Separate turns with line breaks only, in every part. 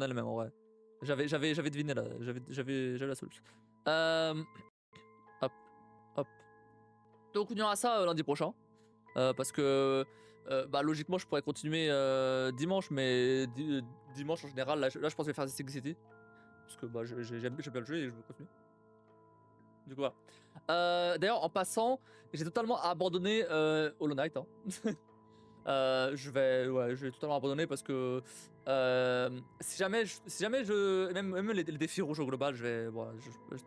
elle-même en vrai. J'avais deviné là, j'avais la solution. Hop, hop. Donc on ira ça lundi prochain. Parce que bah, logiquement je pourrais continuer dimanche, mais dimanche en général, là je pense que je vais faire Six City. Parce que bah, j'aime bien le jeu et je veux continuer. Du coup voilà. D'ailleurs en passant, j'ai totalement abandonné Hollow Knight. Hein. Je vais totalement abandonner parce que si jamais je même les défis rouges au global, je vais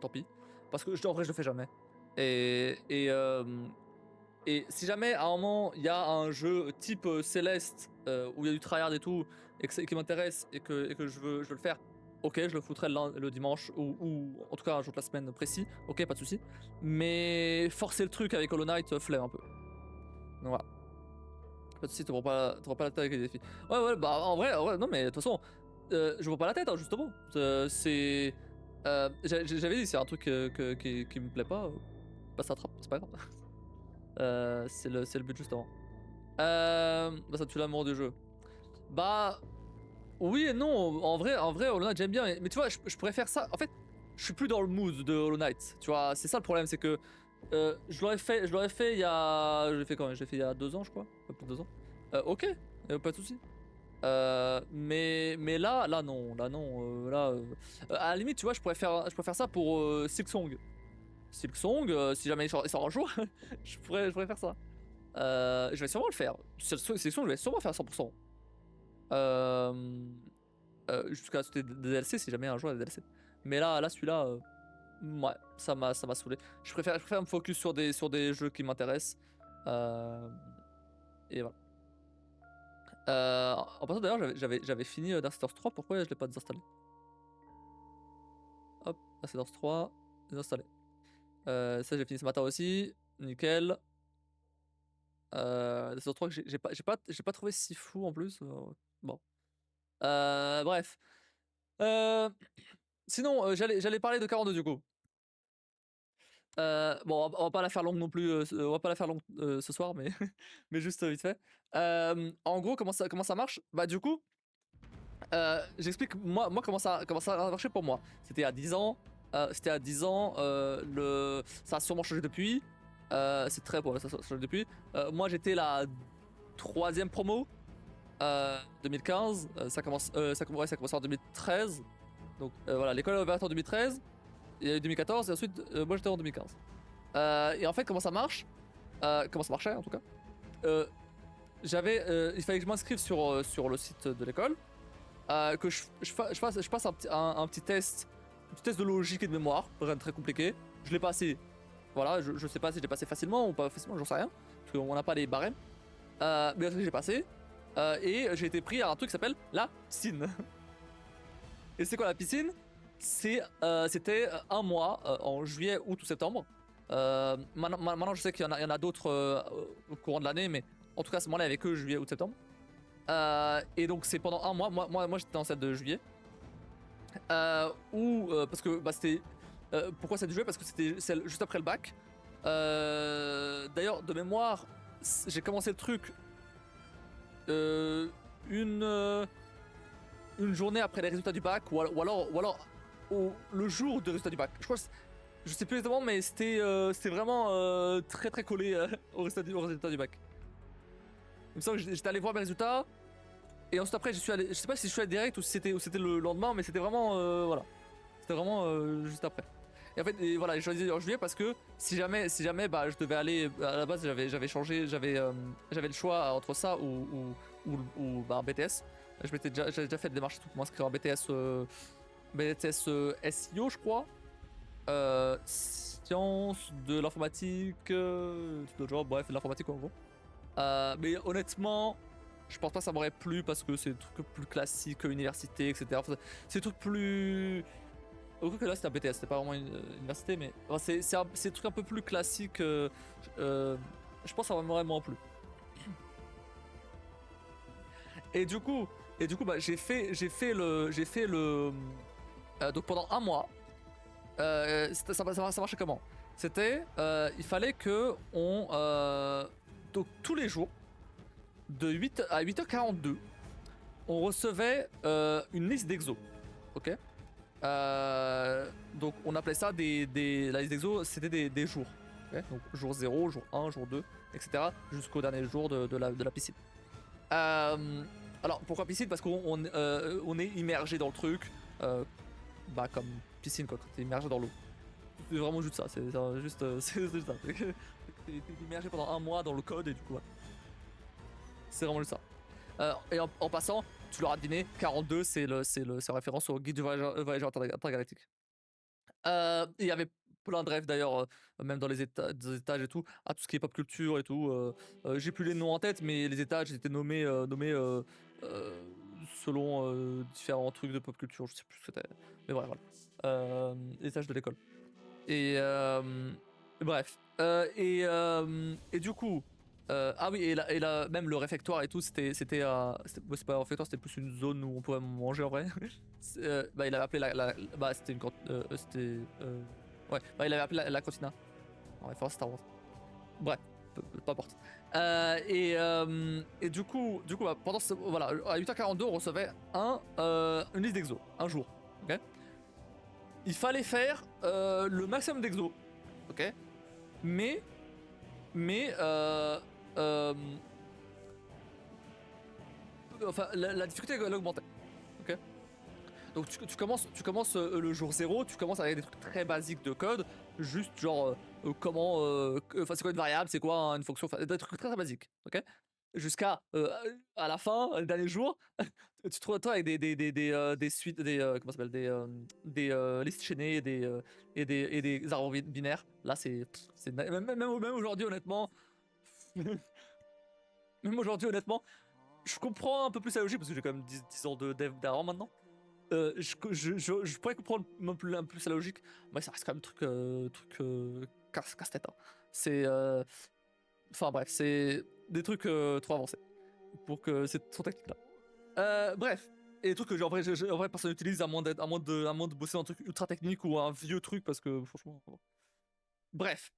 tant pis parce que en vrai je le fais jamais. Et si jamais à un moment il y a un jeu type Céleste où il y a du tryhard et tout et qui m'intéresse et que je veux le faire, ok, je le foutrai le dimanche ou en tout cas un jour de la semaine précis, ok, pas de souci. Mais forcer le truc avec Hollow Knight, flemme un peu. Donc voilà. Pas de soucis, t'auras pas la tête avec les défis. Ouais, bah en vrai, non mais de toute façon, je vois pas la tête, hein, justement. C'est. J'avais dit, c'est un truc qui me plaît pas, bah ça attrape, c'est pas grave. C'est le but, justement. Bah ça tue l'amour du jeu. Bah. Oui et non, en vrai, Hollow Knight j'aime bien, mais tu vois, je pourrais faire ça. En fait, je suis plus dans le mood de Hollow Knight, tu vois, c'est ça le problème, c'est que. Je l'aurais fait il y a. Je l'ai fait quand même? J'ai fait il y a 2 ans, je crois. Un peu plus de 2 ans. Ok, pas de soucis. Mais là non. À la limite, tu vois, je pourrais faire ça pour Silksong. Silksong, si jamais il sort un jour, je pourrais faire ça. Je vais sûrement le faire. Silksong, je vais sûrement faire à 100%. Jusqu'à des DLC, si jamais un jour il y a des DLC. Mais là celui-là. Ouais, ça m'a saoulé. Je préfère me focus sur des jeux qui m'intéressent. Et voilà. En passant d'ailleurs, j'avais fini Darksiders 3, pourquoi je l'ai pas désinstallé? Hop, Darksiders 3, désinstallé. Ça j'ai fini ce matin aussi, nickel. Darksiders 3 que j'ai pas trouvé si fou en plus. Bon. Bref. Sinon, j'allais parler de 42 du coup. Bon, on va pas la faire longue non plus, on va pas la faire longue ce soir, mais, mais juste vite fait. En gros, comment ça marche? Bah, du coup, j'explique moi comment ça a marché pour moi. C'était à 10 ans. Ça a sûrement changé depuis. C'est très bon, ça a changé depuis. Moi, j'étais la 3e promo. 2015. Ça commence en 2013. Donc voilà, l'école a ouvert en 2013. Il y a eu 2014 et ensuite moi j'étais en 2015. Et en fait comment ça marche, comment ça marchait en tout cas, il fallait que je m'inscrive sur le site de l'école, que je passe un petit test de logique et de mémoire, rien de très compliqué. Je l'ai passé, voilà, je sais pas si je l'ai passé facilement ou pas facilement, j'en sais rien, parce qu'on n'a pas les barèmes. Mais en tout cas j'ai passé, et j'ai été pris à un truc qui s'appelle la piscine. Et c'est quoi la piscine? C'était un mois en juillet, août ou septembre. Maintenant, je sais qu'il y en a d'autres au courant de l'année, mais en tout cas, à ce moment-là, il n'y avait que juillet, août, septembre. Et donc, c'est pendant un mois. Moi j'étais dans celle de juillet. Parce que bah, c'était. Pourquoi celle de juillet? Parce que c'était celle juste après le bac. D'ailleurs, de mémoire, j'ai commencé le truc une journée après les résultats du bac, ou alors le jour du résultat du bac. Je sais plus exactement, mais c'était vraiment très très collé au résultat du bac. Il me semble que j'étais allé voir mes résultats, et ensuite après je sais pas si je suis allé direct ou si c'était le lendemain, mais c'était vraiment voilà. C'était vraiment juste après. Et en fait, voilà, j'ai choisi en juillet parce que si jamais bah, je devais aller à la base, j'avais changé, j'avais le choix entre ça ou bah, BTS. J'avais déjà fait des démarches pour m'inscrire en BTS SEO, je crois. Sciences de l'informatique, tout le genre, bref, de l'informatique en gros. Mais honnêtement, je pense pas que ça m'aurait plu parce que c'est des trucs plus classiques, université, etc. Enfin, c'est des trucs plus. Au coup que là c'était un BTS, c'était pas vraiment une université, mais enfin, c'est des trucs un peu plus classiques. Je pense que ça m'aurait moins plu. Et du coup, bah, j'ai fait le. Donc pendant un mois, ça marchait comment? C'était, il fallait que donc tous les jours, de 8 à 8h42, on recevait une liste d'exos, ok. Donc on appelait ça la liste d'exos, c'était des jours, ok. Donc jour 0, jour 1, jour 2, etc. jusqu'au dernier jour de la piscine. Alors pourquoi piscine? Parce qu'on est immergé dans le truc, bah comme piscine quoi, quand t'es immergé dans l'eau. C'est vraiment juste ça, c'est juste, c'est juste ça. T'es immergé pendant un mois dans le code et du coup ouais. C'est vraiment juste ça. Et en passant, tu l'auras deviné, 42 c'est en référence au guide du voyageur intergalactique. Il y avait plein de rêves d'ailleurs, même dans les étages et tout, à tout ce qui est pop culture et tout. J'ai plus les noms en tête, mais les étages étaient nommés selon différents trucs de pop culture, je sais plus ce que c'était. Mais bref, voilà. Les étages de l'école. Et bref. Et du coup. Ah oui, même le réfectoire et tout, c'est pas un réfectoire, c'était plus une zone où on pouvait manger en vrai. Bah, il avait appelé bah, c'était une ouais, bah, il avait appelé la cantina. En référence Star Wars. Bref, peu importe. Et du coup bah, voilà, à 8h42, on recevait une liste d'exos, un jour. Ok. Il fallait faire le maximum d'exos, ok. Mais enfin, la difficulté elle augmentait, ok. Donc tu commences le jour 0, tu commences avec des trucs très basiques de code, juste genre comment, enfin c'est quoi une variable, c'est quoi une fonction, des trucs très très basiques, ok. Jusqu'à à la fin, le dernier jour, tu te retrouves avec des suites, comment ça s'appelle, des listes chaînées, et des arbres binaires. Là même aujourd'hui honnêtement, même aujourd'hui honnêtement, je comprends un peu plus la logique parce que j'ai quand même 10 ans de dev d'avant maintenant. Je pourrais comprendre un peu plus la logique, mais ça reste quand même casse-tête. Hein. C'est. Enfin bref, c'est des trucs trop avancés pour que c'est trop technique là. Bref, et des trucs que en vrai personne n'utilise à moins de bosser dans un truc ultra technique ou un vieux truc parce que franchement. Bref,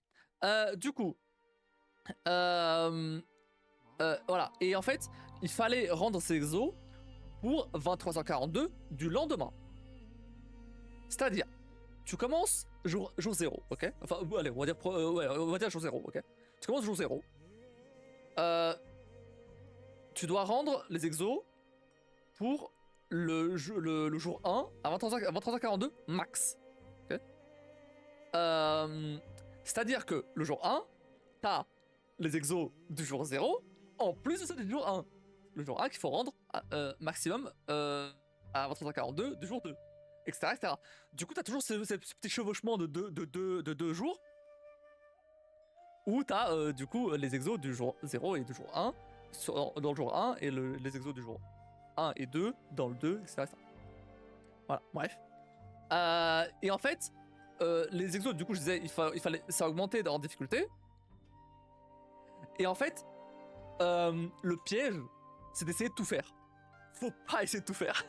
du coup. Voilà, et en fait, il fallait rendre ces exos pour 23h42 du lendemain. C'est-à-dire, tu commences jour 0, ok. Enfin, allez, on va dire jour 0, ok. Tu commences jour 0. Tu dois rendre les exos pour le jour 1 à 23h42 max. Okay. C'est-à-dire que le jour 1, t'as les exos du jour 0 en plus de ceux du jour 1. Le jour 1 qu'il faut rendre maximum à 23h42 du jour 2, etc., etc. Du coup, t'as toujours ce petit chevauchement de deux jours où t'as du coup les exos du jour 0 et du jour 1 dans le jour 1 et les exos du jour 1 et 2 dans le 2, etc., etc. Voilà, bref. Et en fait, les exos, du coup, je disais, il fallait ça augmenter en difficulté. Et en fait, le piège, c'est d'essayer de tout faire. Faut pas essayer de tout faire.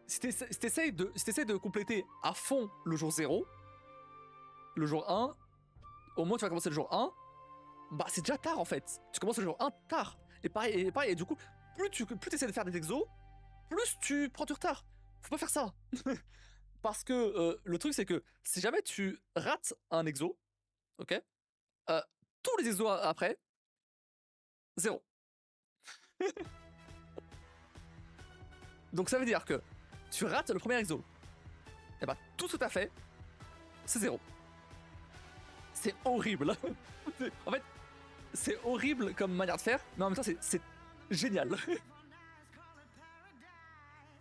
Si t'essayes de compléter à fond le jour 0, le jour 1, au moment où tu vas commencer le jour 1, bah c'est déjà tard en fait. Tu commences le jour 1 tard. Et pareil, et du coup, plus tu essaies de faire des exos, plus tu prends du retard. Faut pas faire ça. Parce que le truc c'est que si jamais tu rates un exo, ok, tous les exos après, 0. Donc ça veut dire que tu rates le premier exo, et bah tout ce que t'as fait, c'est 0. C'est horrible. En fait, c'est horrible comme manière de faire, mais en même temps c'est génial.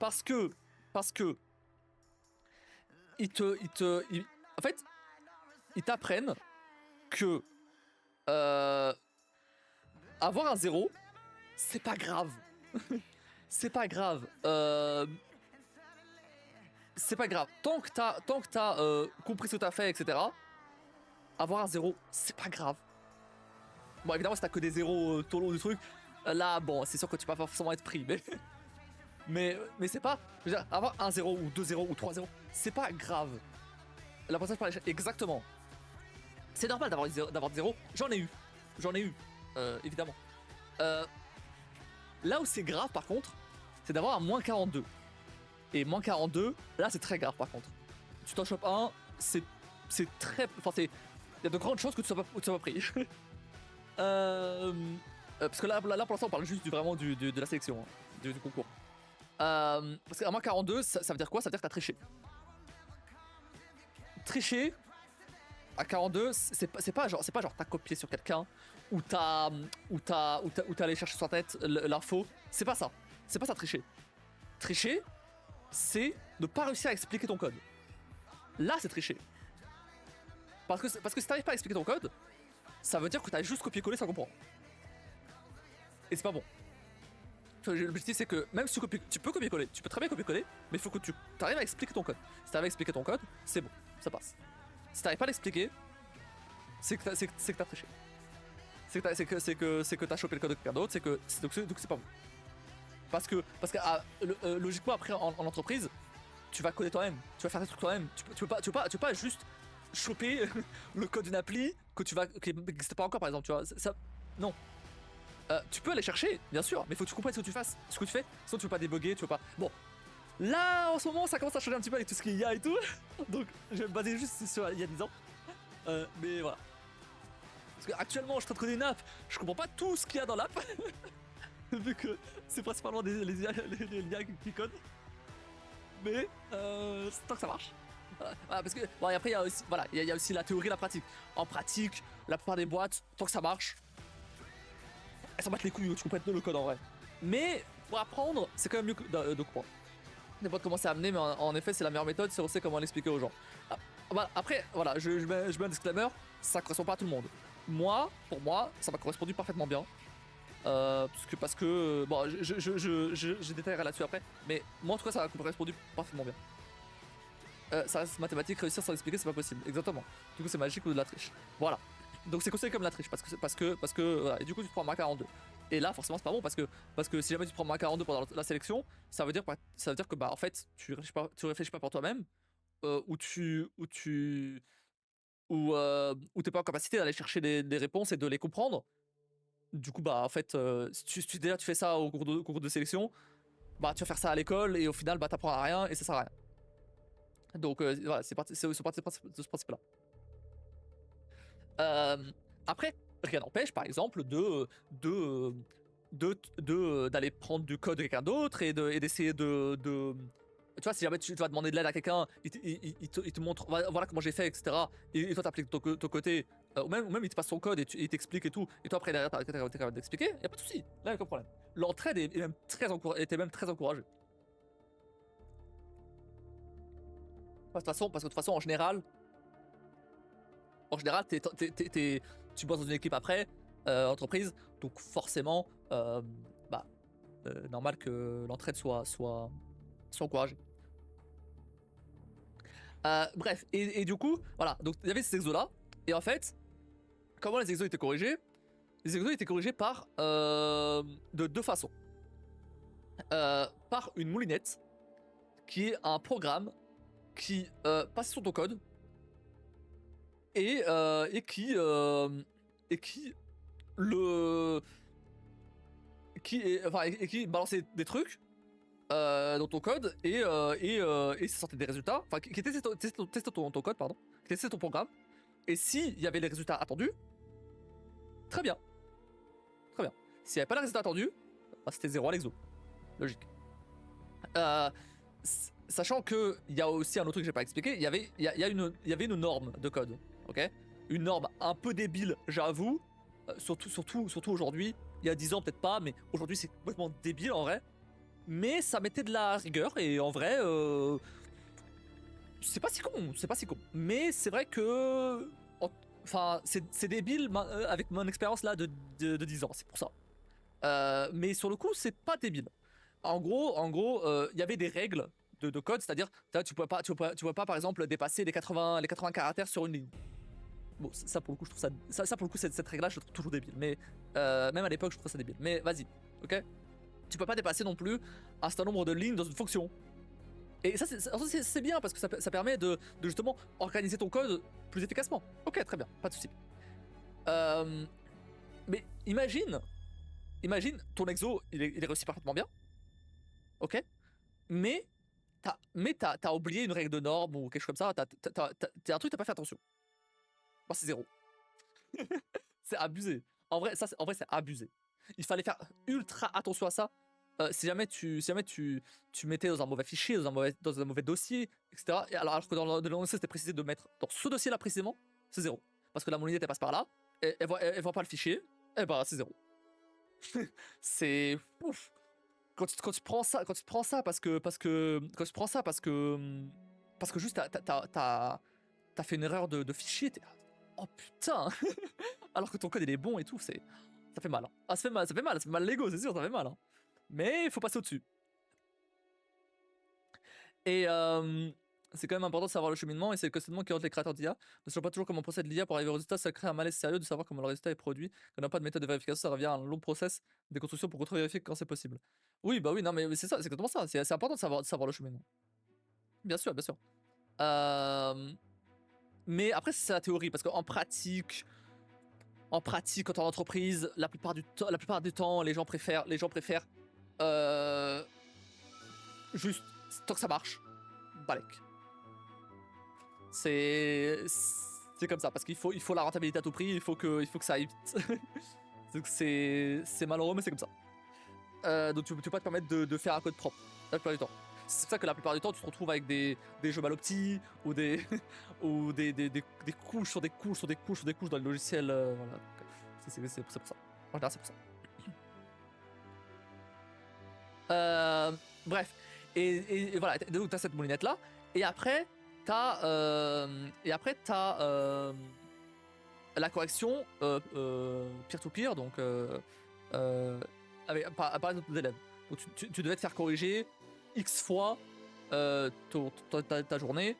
parce que en fait, ils t'apprennent que avoir un 0, c'est pas grave. C'est pas grave. C'est pas grave. Tant que t'as compris ce que t'as fait, etc., avoir un 0, c'est pas grave. Bon, évidemment, si t'as que des 0 tout au long du truc, là, bon, c'est sûr que tu vas pas forcément être pris, mais c'est pas. Je veux dire, avoir un 0 ou 2 0 ou 3 0, c'est pas grave. L'apprentissage par l'échec, exactement. C'est normal d'avoir des 0. J'en ai eu, évidemment. Là où c'est grave par contre, c'est d'avoir un moins 42. Et moins 42, là c'est très grave par contre. Tu t'en chopes un, c'est très... Enfin c'est... Il y a de grandes chances que tu sois pas pris. Parce que là pour l'instant on parle juste de la sélection, hein, du concours. Parce qu'à moins 42, ça veut dire quoi? Ça veut dire que t'as triché. Tricher à 42, c'est pas genre t'as copié sur quelqu'un ou t'as allé chercher sur ta tête l'info. C'est pas ça. C'est pas ça tricher. Tricher, c'est ne pas réussir à expliquer ton code. Là, c'est tricher. Parce que si t'arrives pas à expliquer ton code, ça veut dire que t'as juste copié-collé sans comprendre. Et c'est pas bon. L'objectif c'est que même si tu peux copier-coller, tu peux très bien copier-coller, mais il faut que tu arrives à expliquer ton code. Si t'arrives à expliquer ton code, c'est bon, ça passe. Si t'arrives pas à l'expliquer, c'est que t'as triché. C'est que t'as chopé le code de quelqu'un d'autre, donc c'est pas bon. Parce que logiquement après en entreprise, tu vas coder toi-même, tu vas faire des trucs toi-même. Tu peux pas juste choper le code d'une appli qui n'existe pas encore par exemple, tu vois. Non. Tu peux aller chercher, bien sûr, mais faut que tu comprennes ce que tu fais, sinon tu peux pas débugger, tu peux pas. Bon, là en ce moment ça commence à changer un petit peu avec tout ce qu'il y a et tout, donc je vais me baser juste sur il y a 10 ans. Mais voilà. Parce que actuellement je suis en train de coder une app, je comprends pas tout ce qu'il y a dans l'app, vu que c'est principalement les IA qui codent. Mais tant que ça marche. Voilà, parce que bon, et après il y a aussi la théorie et la pratique. En pratique, la plupart des boîtes, tant que ça marche, elles s'en battent les couilles, tu comprends le code en vrai. Mais pour apprendre, c'est quand même mieux de comprendre. Des boîtes commencer à amener, mais en effet, c'est la meilleure méthode, c'est on sait comment l'expliquer aux gens. Après, voilà, je mets un disclaimer, ça correspond pas à tout le monde. Pour moi, ça m'a correspondu parfaitement bien. Parce que bon, je détaillerai là-dessus après, mais moi en tout cas, ça m'a correspondu parfaitement bien. Ça reste mathématique, réussir sans expliquer, c'est pas possible. Exactement. Du coup, c'est magique ou de la triche. Voilà. Donc c'est considéré comme la triche parce que voilà. Et du coup tu te prends moins 42. Et là forcément c'est pas bon parce que si jamais tu te prends moins 42 pendant la sélection, ça veut dire que bah en fait tu réfléchis pas pour toi-même, ou t'es pas en capacité d'aller chercher des réponses et de les comprendre. Du coup bah en fait si tu déjà tu fais ça au cours de sélection, bah tu vas faire ça à l'école et au final bah t'apprends à rien et ça sert à rien. Donc voilà, c'est parti de ce principe là. Après, rien n'empêche, par exemple, d'aller prendre du code de quelqu'un d'autre et d'essayer tu vois, si jamais tu vas demander de l'aide à quelqu'un, il te montre, voilà comment j'ai fait, etc. Et toi, t'appliques ton côté, ou même il te passe son code et il t'explique et tout. Et toi, après, derrière, t'es capable d'expliquer, y a pas de souci, là, y a aucun problème. L'entraide était même très encouragée. Parce que de toute façon, en général, tu bosses dans une équipe après, entreprise, donc forcément, normal que l'entraide soit encouragée. Bref, et du coup, voilà, donc il y avait ces exos là, et en fait, comment les exos étaient corrigés? Les exos étaient corrigés par de deux façons. Par une moulinette, qui est un programme qui passe sur ton code et qui balançait des trucs dans ton code et ça sortait des résultats, enfin qui testait ton code, pardon, qui testait ton programme, et s'il y avait les résultats attendus, très bien. S'il n'y avait pas les résultats attendus, bah, c'était 0 à l'exo. Logique. Sachant que il y a aussi un autre truc que j'ai pas expliqué, il y avait une norme de code, ok, une norme un peu débile, j'avoue, surtout aujourd'hui. Il y a 10 ans peut-être pas, mais aujourd'hui c'est complètement débile en vrai. Mais ça mettait de la rigueur et en vrai, c'est pas si con. Mais c'est vrai que, enfin, c'est débile avec mon expérience là de 10 ans, c'est pour ça. Mais sur le coup, c'est pas débile. En gros, il y avait des règles de code, c'est-à-dire tu pouvais pas par exemple dépasser les 80 caractères sur une ligne. Bon, ça pour le coup, je trouve ça pour le coup, cette règle-là, je la trouve toujours débile. Mais même à l'époque, je trouve ça débile. Mais vas-y, ok. Tu peux pas dépasser non plus un certain nombre de lignes dans une fonction. Et ça, c'est bien parce que ça permet de justement organiser ton code plus efficacement. Ok, très bien, pas de souci. Mais imagine imagine, ton exo, il est réussi parfaitement bien, ok, mais t'as oublié une règle de norme ou quelque chose comme ça, t'as un truc, t'as pas fait attention. Moi, c'est 0. C'est abusé. En vrai, en vrai, c'est abusé. Il fallait faire ultra attention à ça. Si jamais tu mettais dans un mauvais fichier, dans un mauvais dossier, etc. Et alors que dans le lanceur, c'était précisé de mettre dans ce dossier-là précisément, c'est 0. Parce que la moulinette, elle passe par là, et elle voit pas le fichier, et bah c'est 0. C'est ouf. Quand tu prends ça, parce que juste t'as fait une erreur de fichier, t'es là, oh putain. Alors que ton code il est bon et tout, ça fait mal. Hein. Ah, ça fait mal l'ego, c'est sûr, ça fait mal. Hein. Mais il faut passer au-dessus. Et c'est quand même important de savoir le cheminement, et c'est le questionnement qui rentre les créateurs d'IA. Ne sachant pas toujours comment procède l'IA pour arriver au résultat, ça crée un malaise sérieux de savoir comment le résultat est produit. Quand on n'a pas de méthode de vérification, ça revient à un long process de construction pour contre-vérifier quand c'est possible. Oui, bah oui, non, mais c'est ça, c'est exactement ça. C'est important de savoir le cheminement. Bien sûr, bien sûr. Mais après, c'est la théorie, parce qu'en pratique, quand en entreprise, la plupart du temps, les gens préfèrent juste tant que ça marche, balèque. C'est comme ça, parce qu'il faut la rentabilité à tout prix, il faut que ça aille vite. Donc c'est malheureux, mais c'est comme ça. Donc tu peux pas te permettre de faire un code propre la plupart du temps. C'est pour ça que la plupart du temps tu te retrouves avec des jeux mal optis ou des ou des couches sur des couches sur des couches sur des couches dans le logiciel. Voilà. C'est pour ça. En général, c'est pour ça. Bref. Et voilà, donc t'as cette moulinette là, et après t'as la correction peer-to-peer, donc par les autres élèves. Donc tu devais te faire corriger X fois ta journée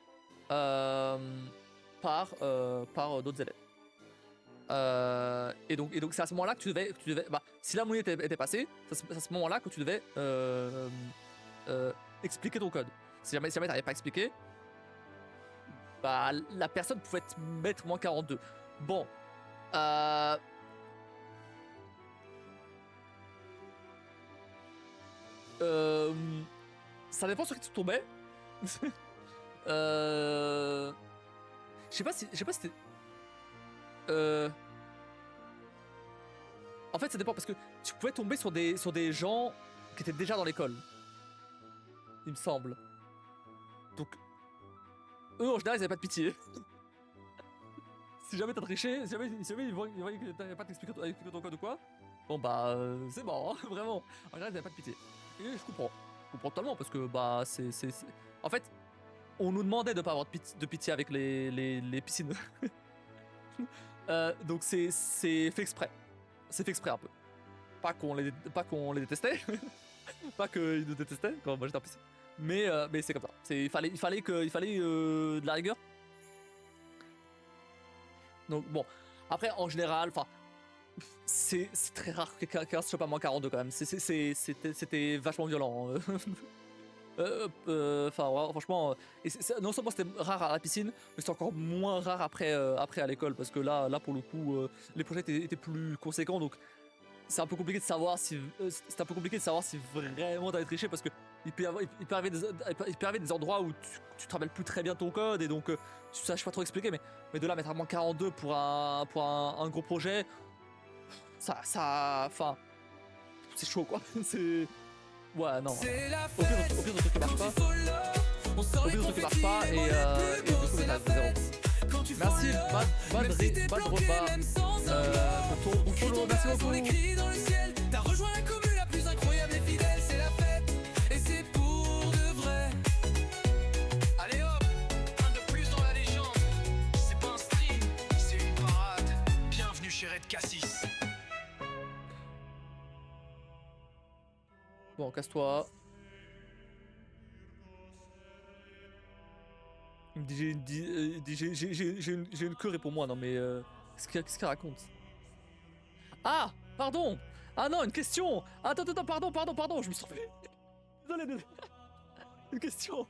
par d'autres élèves. Et donc c'est à ce moment-là que tu devais si la moulinette était passée, c'est à ce moment-là que tu devais expliquer ton code. Si jamais t'arrivais pas à expliquer, bah la personne pouvait te mettre moins 42. Bon, ça dépend sur qui tu tombais. Je sais pas si c'était. En fait, ça dépend parce que tu pouvais tomber sur des gens qui étaient déjà dans l'école. Il me semble. Donc, eux en général ils avaient pas de pitié. Si jamais t'as triché, si jamais ils voyaient que t'avais pas expliqué ton code ou quoi, bon bah c'est mort, hein, vraiment. En général ils avaient pas de pitié. Et je comprends totalement parce que bah c'est. En fait, on nous demandait de pas avoir de pitié avec les piscines. Donc c'est fait exprès. C'est fait exprès un peu. Pas qu'on les détestait. Pas qu'ils nous détestaient quand moi j'étais en piscine. Mais c'est comme ça. Il fallait de la rigueur. Donc bon, après en général, enfin, c'est très rare que quelqu'un se chope à moins 42 quand même. C'était vachement violent. Enfin, ouais, franchement, non seulement c'était rare à la piscine, mais c'est encore moins rare après à l'école, parce que là pour le coup, les projets étaient plus conséquents, donc c'est un peu compliqué de savoir si vraiment t'avais triché, parce que il peut arriver des endroits où tu te rappelles plus très bien ton code, et donc tu saches pas trop expliquer, mais de là mettre à moins 42 pour un gros projet, enfin, c'est chaud quoi. C'est ouais, non. Au pire, le truc qui marche pas. Au pire, le truc qui marche pas, et du coup, t'as 0. Merci, Badroba, pour ton follow. Merci beaucoup.
T'as rejoint la commune la plus incroyable et fidèle, c'est la fête, et c'est pour de vrai. Allez hop, un de plus dans la légende. C'est pas un stream, c'est une parade. Bienvenue chez Red Cassis.
Bon, casse-toi. Il me dit j'ai une queue, réponds-moi. Non mais qu'est-ce qu'il raconte? Ah, pardon. Ah non, une question. Attends, pardon, je me suis trompé. Désolé. Une question.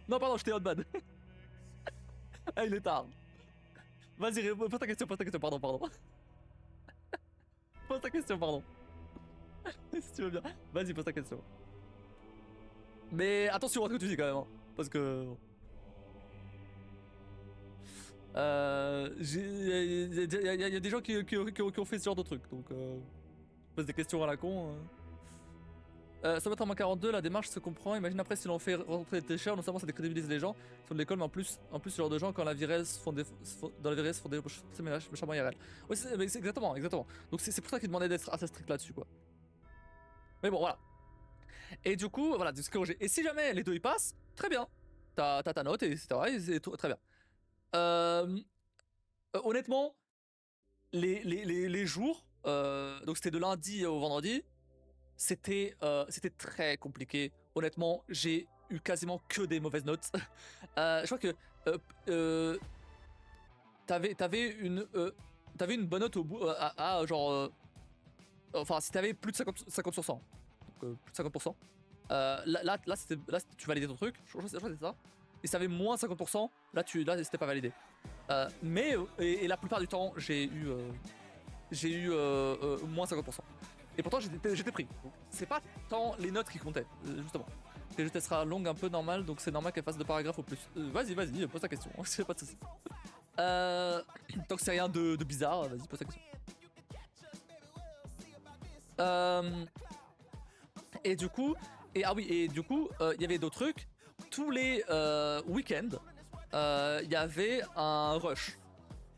Non, pardon, j'étais on bad. Ah, il est tard. Vas-y, pose ta question, pardon. Pose ta question, pardon. Si tu veux bien. Vas-y, pose ta question. Mais attention à ce que tu dis quand même, hein, parce que. Il y a des gens qui ont fait ce genre de truc, donc pose des questions à la con. Ça va être en moins 42, la démarche se comprend. Imagine après si l'on fait rentrer des chers, non seulement ça décrédibilise les gens sur l'école, mais en plus ce genre de gens quand la vie réelle dans la vie réelle se font des méchamment IRL. Ouais, c'est exactement. Donc c'est pour ça qu'ils demandaient d'être assez strict là-dessus, quoi. Mais bon, voilà. Et du coup, voilà, du corrigé. Et si jamais les deux y passent, très bien. T'as ta note, et etc. Et c'est très bien. Honnêtement, les jours, donc c'était de lundi au vendredi, c'était très compliqué. Honnêtement, j'ai eu quasiment que des mauvaises notes. Je crois que t'avais une bonne note au bout, genre, enfin si t'avais plus de 50%, donc plus de 50%, là tu validais ton truc, je crois que c'était ça. Et si t'avais moins 50%, là c'était pas validé. Mais et la plupart du temps j'ai eu moins 50%. Et pourtant j'étais pris. C'est pas tant les notes qui comptaient, justement. Le jeu sera longue un peu normal, donc c'est normal qu'elle fasse 2 paragraphes au plus. Vas-y, pose ta question, c'est pas de soucis. Tant que c'est rien de bizarre, vas-y, pose ta question. Et du coup, il y avait d'autres trucs. Tous les week-ends, il y avait un rush.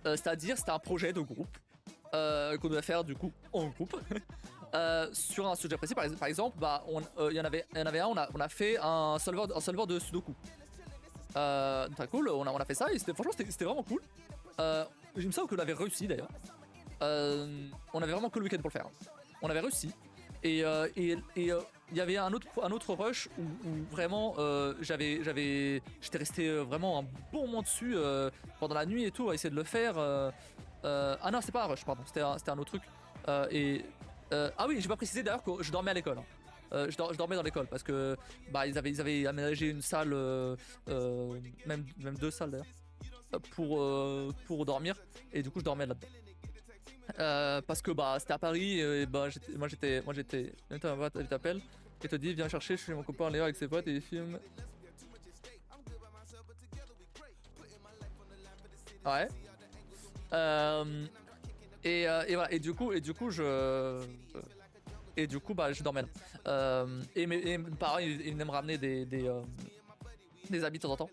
C'est-à-dire, c'était un projet de groupe qu'on devait faire du coup en groupe. Sur un sujet précis, par exemple, bah, il y en avait un, on a fait un solver de Sudoku. Très cool, on a fait ça et franchement c'était vraiment cool. Il me semble qu'on avait réussi d'ailleurs. On avait vraiment que le week-end pour le faire. On avait réussi. Et il y avait un autre rush où vraiment j'étais resté vraiment un bon moment dessus pendant la nuit et tout, à essayer de le faire. Ah non, c'était pas un rush, pardon, c'était un autre truc. Ah oui, j'ai pas précisé d'ailleurs que je dormais à l'école. Hein. Je dormais dans l'école parce que bah ils avaient aménagé une salle, même 2 salles d'ailleurs, pour dormir, et du coup je dormais là-dedans. Parce que bah c'était à Paris, et bah moi j'étais elle t'appelle et te dit viens chercher chez mon copain Léa avec ses potes et il filme. Ouais. Et voilà, et du coup bah je dormais là. Et mes parents ils venaient me ramener des habits de temps en temps.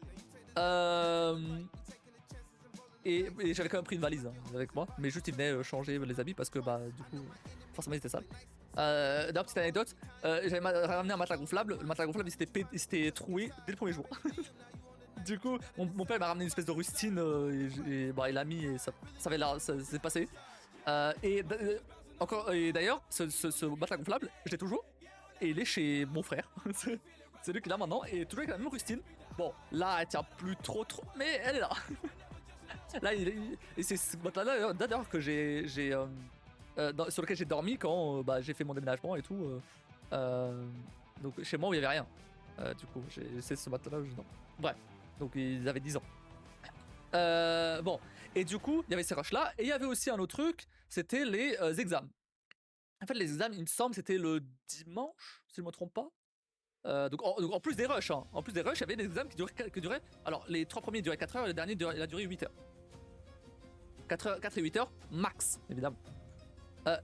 Et j'avais quand même pris une valise, hein, avec moi, mais juste ils venaient changer les habits parce que bah du coup forcément ils étaient sales. D'ailleurs, petite anecdote, j'avais ramené un matelas gonflable. Le matelas gonflable il s'était troué dès le premier jour. Du coup mon père m'a ramené une espèce de rustine, et bah il l'a mis et ça s'est passé. Et d'ailleurs ce matelas gonflable je l'ai toujours, et il est chez mon frère. C'est lui qui l'a maintenant, et toujours avec la même rustine. Bon là elle tient plus trop, mais elle est là. Là, et c'est ce matelas-là d'ailleurs que sur lequel j'ai dormi quand bah, j'ai fait mon déménagement et tout. Donc chez moi où il y avait rien. Du coup, c'est ce matelas où je dors. Bref, donc ils avaient 10 ans. Bon, et du coup, il y avait ces rushs-là, et il y avait aussi un autre truc, c'était les examens. En fait, les examens, il me semble, c'était le dimanche, si je ne me trompe pas. Donc en plus des rushs, hein. En plus des rushs, il y avait des examens qui duraient. Alors, les 3 premiers duraient 4 heures, et le dernier il a duré 8 heures. 4 et 8 heures max, évidemment.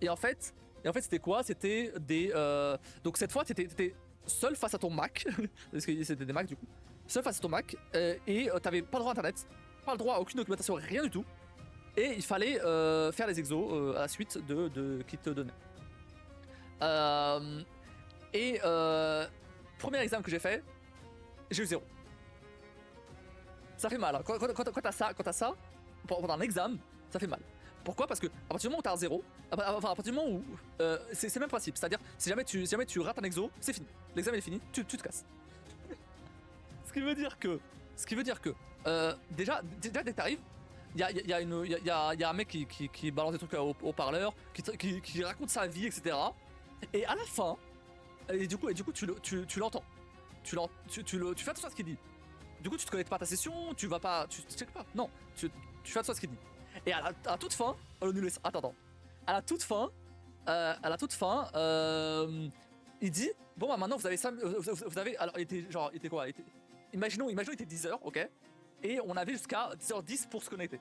Et en fait c'était quoi? C'était des. Donc cette fois, t'étais seul face à ton Mac, parce que c'était des Macs du coup. Seul face à ton Mac, et t'avais pas le droit à internet, pas le droit à aucune documentation, rien du tout. Et il fallait faire les exos à la suite de qui te donnait. Premier examen que j'ai fait, j'ai eu 0. Ça fait mal, hein. Quand t'as ça, pendant un examen, ça fait mal. Pourquoi? Parce que à partir du moment où t'as un 0, enfin à partir du moment où c'est le même principe, c'est-à-dire si jamais tu rates un exo, c'est fini. L'examen est fini, tu te casses. Ce qui veut dire que déjà dès que t'arrives, il y a un mec qui balance des trucs au parleur, qui raconte sa vie, etc. Et à la fin, et du coup tu l'entends, tu fais attention à ce qu'il dit. Du coup tu te connectes pas à ta session, tu checkes pas. Non, tu fais attention à ce qu'il dit. Et à la toute fin, attends. À la toute fin, à la toute fin, il dit bon bah maintenant vous avez 5, vous avez, alors il était quoi, imaginons il était 10h, ok, et on avait jusqu'à 10h10 pour se connecter.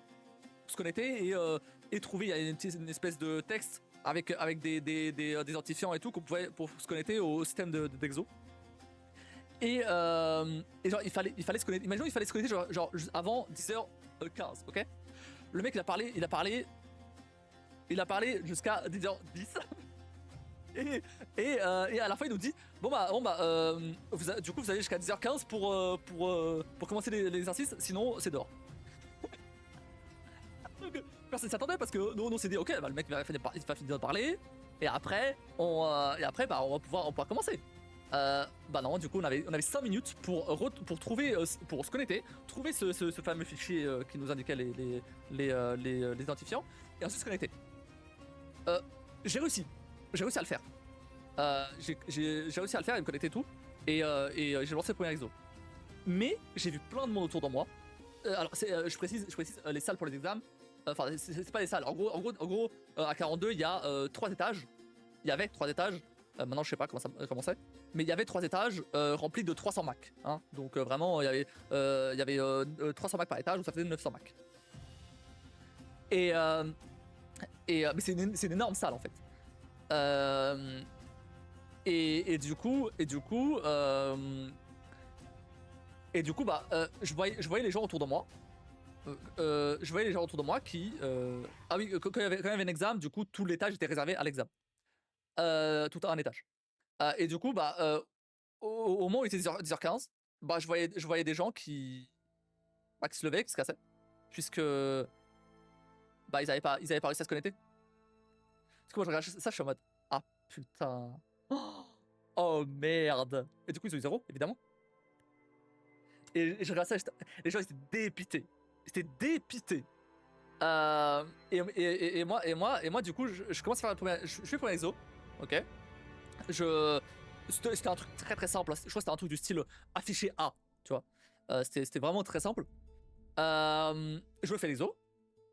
Et trouver, il y a une espèce de texte avec des identifiants et tout qu'on pouvait pour se connecter au système d'Exo. Et genre il fallait se connecter, imaginons il fallait se connecter genre avant 10h15, ok. Le mec il a parlé jusqu'à 10h10. Et à la fin il nous dit bon bah du coup vous avez jusqu'à 10h15 pour commencer l'exercice, sinon c'est dehors. Personne s'attendait parce que nous on s'est dit ok bah, le mec il va finir de parler et après on va pouvoir commencer. Bah non, du coup on avait 5 minutes pour trouver, pour se connecter, trouver ce fameux fichier qui nous indiquait les identifiants et ensuite se connecter. J'ai réussi à le faire. J'ai réussi à le faire et me connecter et tout. Et j'ai lancé le premier exo. Mais j'ai vu plein de monde autour de moi. Alors je précise les salles pour les examens. Enfin c'est pas les salles. En gros à 42 il y a 3 étages. Il y avait 3 étages. Maintenant je sais pas comment c'est. Mais il y avait 3 étages remplis de 300 Mac. Hein. Donc vraiment il y avait 300 Mac par étage, donc ça faisait 900 Mac. Mais c'est une énorme salle en fait. Et du coup bah je voyais les gens autour de moi. Qui ah oui, quand il y avait un examen, du coup tout l'étage était réservé à l'examen. Tout un étage. Et du coup bah au moment où il était 10h15, bah je voyais des gens qui se levaient, qui se cassaient, puisque bah ils avaient pas réussi à se connecter. Parce que moi je regarde ça, je suis en mode ah putain, oh merde. Et du coup ils ont eu 0 évidemment. Et je regarde ça, les gens étaient dépités. Et moi du coup je commence à faire je fais le premier exo, ok. C'était un truc très très simple. Je crois que c'était un truc du style affiché A, tu vois. C'était vraiment très simple. Je fais l'exo,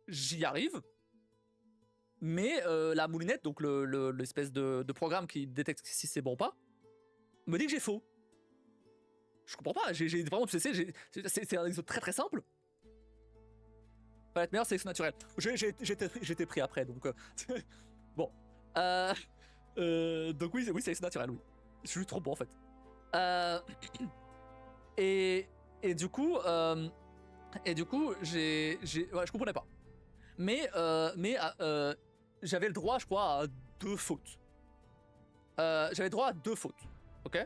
j'y arrive. Mais la moulinette, donc l'espèce de programme qui détecte si c'est bon ou pas, me dit que j'ai faux. Je comprends pas, j'ai vraiment tu sais, c'est un exo très très simple. Fallait être meilleur sélection naturelle. J'étais pris après, donc bon. Donc oui sélection naturelle, oui. Je suis trop bon en fait. Et du coup je comprenais pas. Mais j'avais le droit, je crois, à 2 fautes. J'avais le droit à 2 fautes, ok.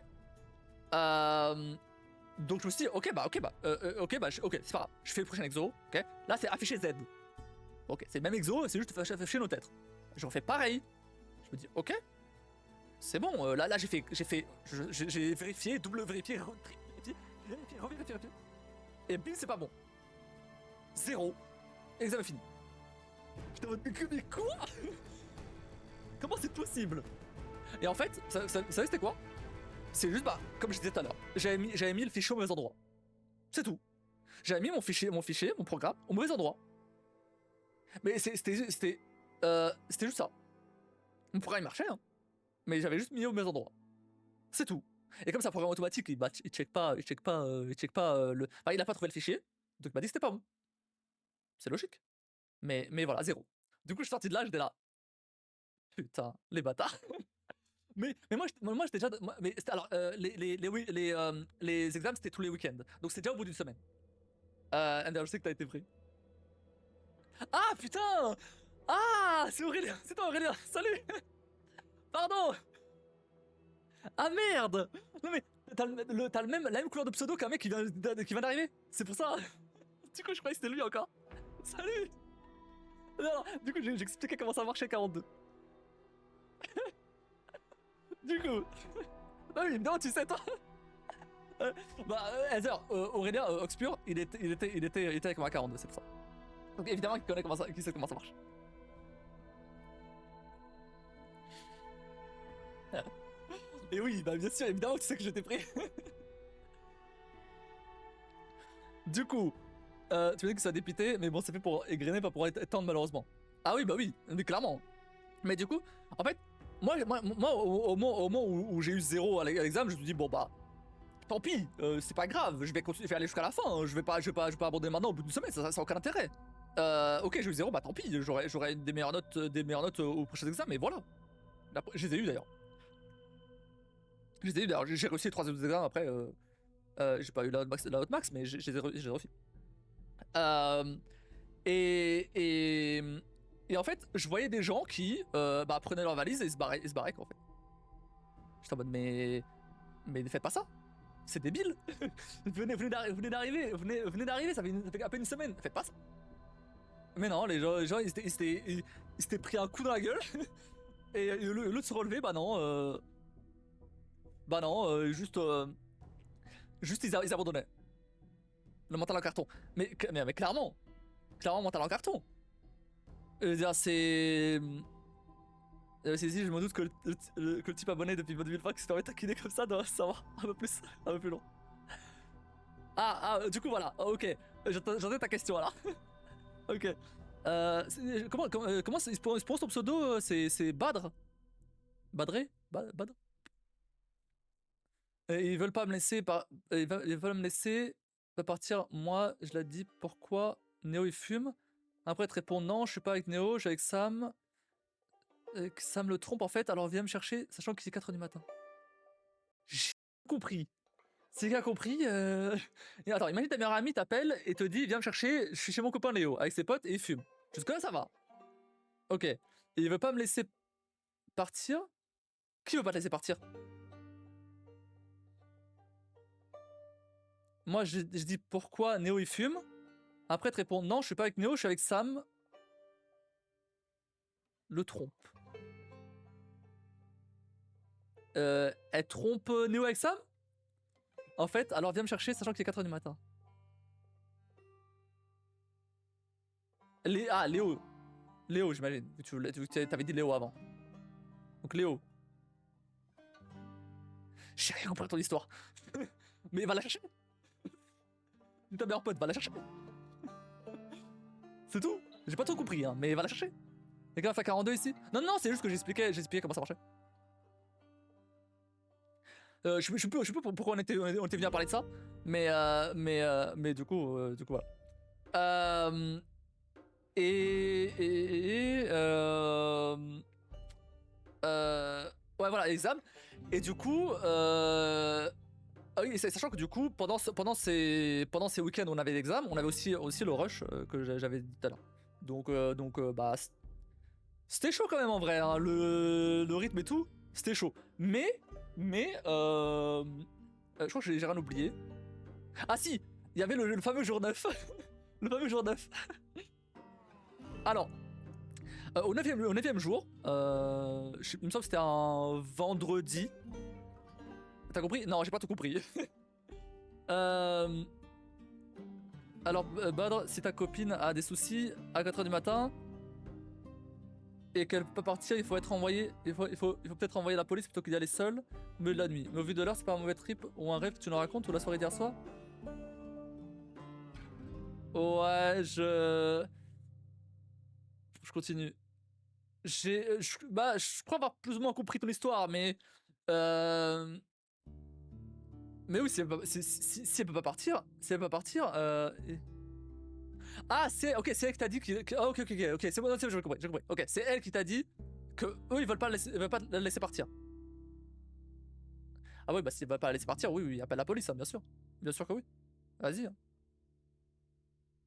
Donc je me suis dit ok, c'est pas grave. Je fais le prochain exo, ok. Là c'est affiché Z. Ok, c'est le même exo, c'est juste affiché nos têtes. Je refais pareil. Je me dis ok, c'est bon. Là j'ai vérifié, double vérifié, revérifié. Et bim, c'est pas bon. 0. Examen fini. Putain, mais quoi? Comment c'est possible? Et en fait, vous savez c'était quoi? C'est juste bah, comme je disais tout à l'heure, j'avais mis le fichier au mauvais endroit. C'est tout. J'avais mis mon fichier, mon programme au mauvais endroit. Mais c'était juste ça. Mon programme il marchait, hein. Mais j'avais juste mis au mauvais endroit. C'est tout. Et comme c'est un programme automatique, il check pas le. Enfin, il a pas trouvé le fichier, donc il m'a dit que c'était pas bon. C'est logique. Mais voilà, 0. Du coup, je suis sorti de là, j'étais là. Putain, les bâtards. mais moi j'étais déjà. Mais alors, les examens c'était tous les week-ends. Donc c'était déjà au bout d'une semaine. Ender, je sais que t'as été pris. Ah putain! Ah, c'est Aurélien! C'est toi Aurélien! Salut! Pardon! Ah merde! Non mais t'as la même couleur de pseudo qu'un mec qui vient d'arriver. C'est pour ça. Du coup, je croyais que c'était lui encore. Salut! Non, du coup, j'ai expliqué comment ça marchait 42. Du coup. Ah oui, non, tu sais, toi. Heather, Aurélien, Oxpure, il était avec moi à 42, c'est pour ça. Donc évidemment qu'il sait comment ça marche. Et oui, bah bien sûr, évidemment que tu sais que j'étais pris. Du coup, tu me dis que ça a dépité, mais bon, c'est fait pour égrener, pas pour étendre malheureusement. Ah oui, bah oui, mais clairement. Mais du coup, en fait, Moi, au moment où j'ai eu 0 à l'examen, je me suis dit, bon bah, tant pis, c'est pas grave, je vais continuer, je vais aller jusqu'à la fin, hein, je vais pas abandonner maintenant au bout d'une semaine, ça a aucun intérêt. Ok, j'ai eu 0, bah tant pis, j'aurai des meilleures notes au prochain examen, mais voilà. Je les ai eu d'ailleurs. J'ai réussi les 3 autres examens après, j'ai pas eu la note max, mais j'ai réussi. Et en fait, je voyais des gens qui prenaient leur valise et se barraient quoi, en fait. J'étais en mode, mais ne faites pas ça, c'est débile. venez d'arriver, ça fait à peine une semaine, faites pas ça. Mais non, les gens ils s'étaient pris un coup dans la gueule. Et au lieu de se relever, juste ils abandonnaient. Le mental en carton. Mais clairement mental en carton. Je veux dire, c'est si je me doute que le type abonné depuis 2020 qui se permet de taquiner comme ça doit savoir un peu plus long. Du coup voilà, ok, j'entends ta question là. Ok. Comment se prononce ton pseudo? C'est Badr? Badré? Badr? Et ils veulent pas me laisser ils veulent me laisser pas partir. Moi, je l'ai dit, pourquoi Néo il fume? Après, te répond non, je suis pas avec Néo, je suis avec Sam. Sam le trompe en fait, alors viens me chercher, sachant qu'il est 4h du matin. J'ai compris. C'est qu'il a compris. Et attends, imagine ta meilleure amie t'appelle et te dit viens me chercher, je suis chez mon copain Léo avec ses potes et il fume. Jusque là ça va. Ok. Et il veut pas me laisser partir? Qui veut pas te laisser partir? Moi je dis pourquoi Néo il fume. Après te répond non, je suis pas avec Néo, je suis avec Sam. Le trompe. Elle trompe Néo avec Sam? En fait, alors viens me chercher sachant qu'il est 4h du matin. Léo. Léo, j'imagine. Tu avais dit Léo avant. Donc Léo. J'ai rien compris à ton histoire. Mais va la chercher. Ta meilleure pote, va la chercher. C'est tout. J'ai pas tout compris, hein, mais va la chercher. Les gars, fait 42 ici. Non, c'est juste que j'expliquais comment ça marchait. Je sais plus pourquoi on était venu à parler de ça, mais du coup voilà. Ouais voilà, examen. Et du coup, oui, sachant que du coup, pendant ces week-ends où on avait l'examen, on avait aussi le rush que j'avais dit tout à l'heure. Donc c'était chaud quand même en vrai, hein, le rythme et tout, c'était chaud. Mais je crois que j'ai rien oublié. Ah si, il y avait le fameux jour 9. Le fameux jour 9. Alors, au 9ème jour, il me semble que c'était un vendredi. T'as compris? Non, j'ai pas tout compris. Alors, Badr, si ta copine a des soucis à 4h du matin et qu'elle peut pas partir, il faut être envoyé. Il faut peut-être envoyer la police plutôt que d'y aller seul, mais de la nuit. Mais au vu de l'heure, c'est pas un mauvais trip ou un rêve que tu nous racontes ou la soirée d'hier soir? Ouais, je continue. Je crois avoir plus ou moins compris ton histoire, mais oui, si elle peut pas partir, Ah, c'est elle qui t'a dit que... Ah, ok, c'est bon, j'ai compris. Ok, c'est elle qui t'a dit que eux ils veulent pas la laisser partir. Ah oui, bah s'ils veulent pas la laisser partir, oui, appelle la police, hein, bien sûr. Bien sûr que oui. Vas-y. Hein.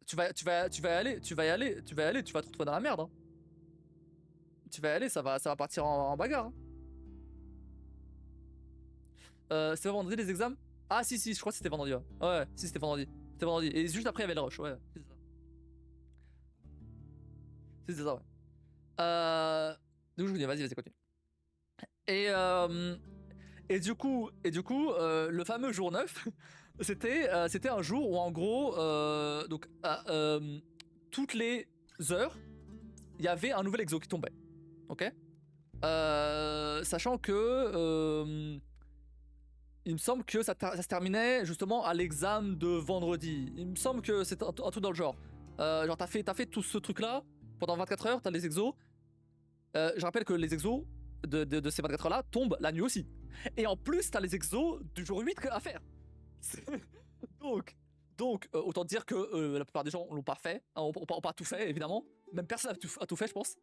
Tu vas y aller, tu vas te retrouver dans la merde. Hein. Tu vas y aller, ça va partir en bagarre. Hein. C'est vendredi les examens? Ah si, je crois que c'était vendredi. Ouais, si c'était vendredi. C'était vendredi. Et juste après il y avait le rush, ouais. C'est ça, ouais. Donc je vous dis, vas-y, continue. Et du coup, le fameux jour 9, c'était un jour où en gros, toutes les heures, il y avait un nouvel exo qui tombait. Ok. Sachant que il me semble que ça se terminait justement à l'examen de vendredi. Il me semble que c'est un truc dans le genre. Genre t'as fait tout ce truc là pendant 24 heures, t'as les exos. Je rappelle que les exos, de ces 24 heures-là tombent la nuit aussi. Et en plus, t'as les exos du jour 8 à faire. C'est- donc, autant dire que la plupart des gens l'ont pas fait, hein, ont pas tout fait, évidemment. Même personne a tout fait, je pense.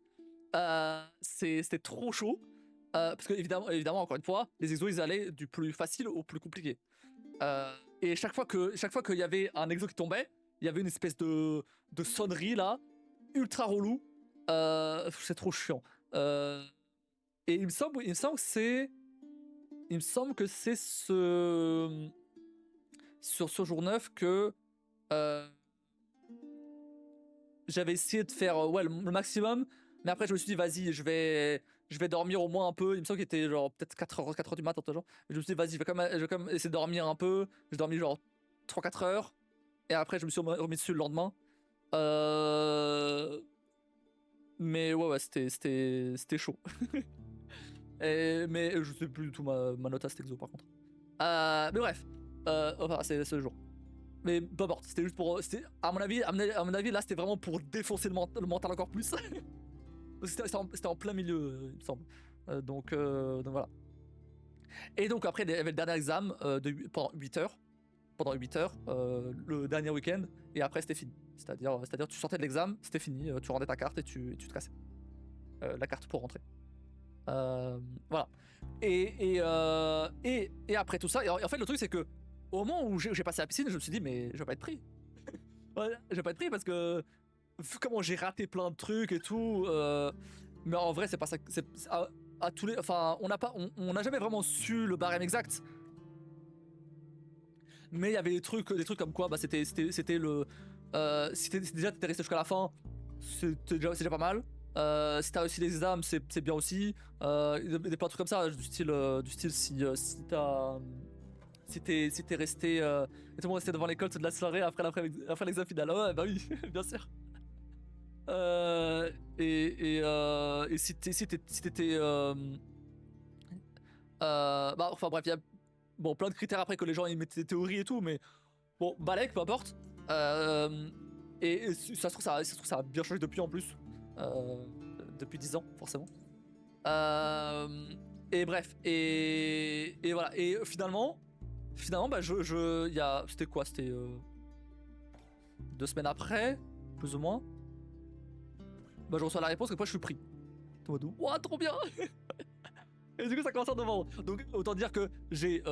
C'était trop chaud. Parce que, évidemment, encore une fois, les exos, ils allaient du plus facile au plus compliqué. Et chaque fois qu'il y avait un exo qui tombait, il y avait une espèce de sonnerie là, ultra relou. C'est trop chiant. Et il me semble que c'est sur ce jour 9 que euh, j'avais essayé de faire ouais, le maximum, mais après je me suis dit vas-y, je vais dormir au moins un peu. Il me semble qu'il était genre peut-être 4h du matin, genre. Mais je me suis dit vas-y, je vais quand même essayer de dormir un peu. J'ai dormi genre 3-4 heures, et après je me suis remis dessus le lendemain. Mais ouais, c'était chaud. Mais je sais plus du tout ma note à cet exo par contre. Mais bref, enfin c'est ce jour. Mais peu importe, c'était juste pour. À mon avis, là c'était vraiment pour défoncer le mental encore plus. C'était en plein milieu, il me semble. Donc voilà. Et donc après, il y avait le dernier examen pendant 8 heures. Pendant 8 heures, le dernier week-end, et après c'était fini. C'est-à-dire tu sortais de l'examen, c'était fini, tu rendais ta carte et tu te cassais. La carte pour rentrer. Voilà. Et après tout ça, et en fait le truc c'est que au moment où j'ai passé la piscine, je me suis dit mais je vais pas être pris. Ouais, je vais pas être pris parce que vu comment j'ai raté plein de trucs et tout, mais en vrai c'est pas ça. À tous les, enfin on n'a jamais vraiment su le barème exact. Mais il y avait des trucs comme quoi bah c'était le si déjà t'étais resté jusqu'à la fin, c'est déjà pas mal. Si t'as réussi les examens, c'est bien aussi. Des plein de trucs comme ça, du style si t'es resté et tout le monde restait devant l'école toute la soirée après l'examen final. Ouais, bah oui, bien sûr. Et si t'étais bah enfin bref, il y a bon plein de critères après que les gens ils mettent des théories et tout, mais bon Balek peu importe. Et ça se trouve ça a bien changé depuis en plus. Depuis 10 ans forcément. Et bref et voilà et finalement bah c'était quoi, c'était 2 semaines après plus ou moins, bah je reçois la réponse que moi je suis pris. En mode ouah trop bien. Et du coup ça commence en novembre, donc autant dire que j'ai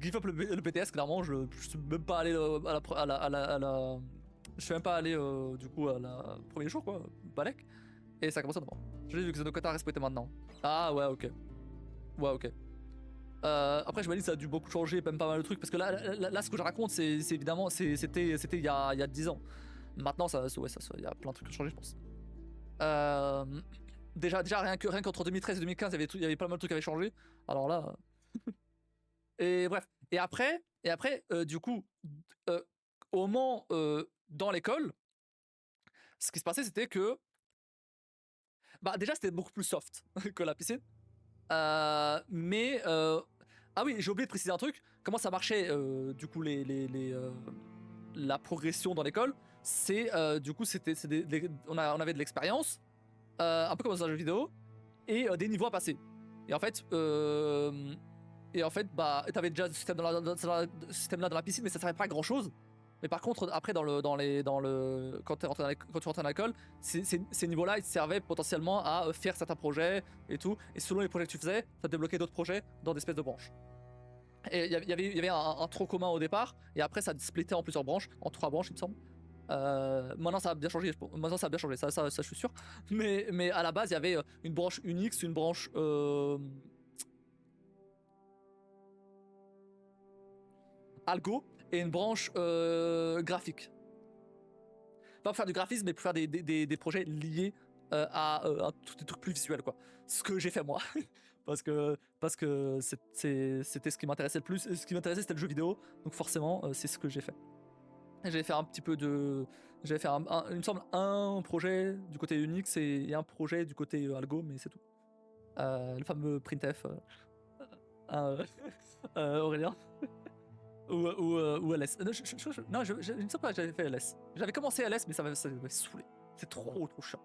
give up le BTS. Clairement je suis même pas allé à la je suis même pas allé du coup à la premier jour quoi, Balek. Et ça commence en novembre. Je l'ai vu que Zenokata respecté maintenant. Ah ouais ok. Ouais ok. Après je me dis ça a dû beaucoup changer, même pas mal de trucs, parce que là ce que je raconte c'est évidemment c'était il y a 10 ans. Maintenant il y a plein de trucs qui ont changé je pense. Déjà rien qu'entre 2013 et 2015 il y avait pas mal de trucs qui avaient changé. Alors là et bref et après du coup au moment dans l'école, ce qui se passait c'était que bah déjà c'était beaucoup plus soft que la piscine. Ah oui, j'ai oublié de préciser un truc. Comment ça marchait du coup la progression dans l'école, c'est du coup on avait de l'expérience, un peu comme dans un jeu vidéo, et des niveaux à passer. Et en fait bah t'avais déjà ce système-là dans la piscine, mais ça servait pas à grand chose. Mais par contre après quand tu rentrais dans l'école, ces niveaux-là ils te servaient potentiellement à faire certains projets et tout. Et selon les projets que tu faisais, ça te débloquait d'autres projets dans des espèces de branches. Et il y avait un tronc commun au départ, et après ça splittait en plusieurs branches, en 3 branches il me semble. Maintenant ça a bien changé, ça je suis sûr. Mais à la base il y avait une branche Unix, une branche Algo et une branche graphique. Pas pour faire du graphisme, mais pour faire des projets liés à des trucs plus visuels quoi. Ce que j'ai fait moi. parce que c'était ce qui m'intéressait le plus. Ce qui m'intéressait c'était le jeu vidéo, donc forcément c'est ce que j'ai fait. J'avais fait un petit peu de, j'avais fait il me semble un projet du côté Unix et un projet du côté Algo, mais c'est tout. Le fameux printf Aurélien. Ou LS. Non, je ne sais pas, j'avais fait LS. J'avais commencé LS, mais ça m'avait saoulé. C'est trop chiant.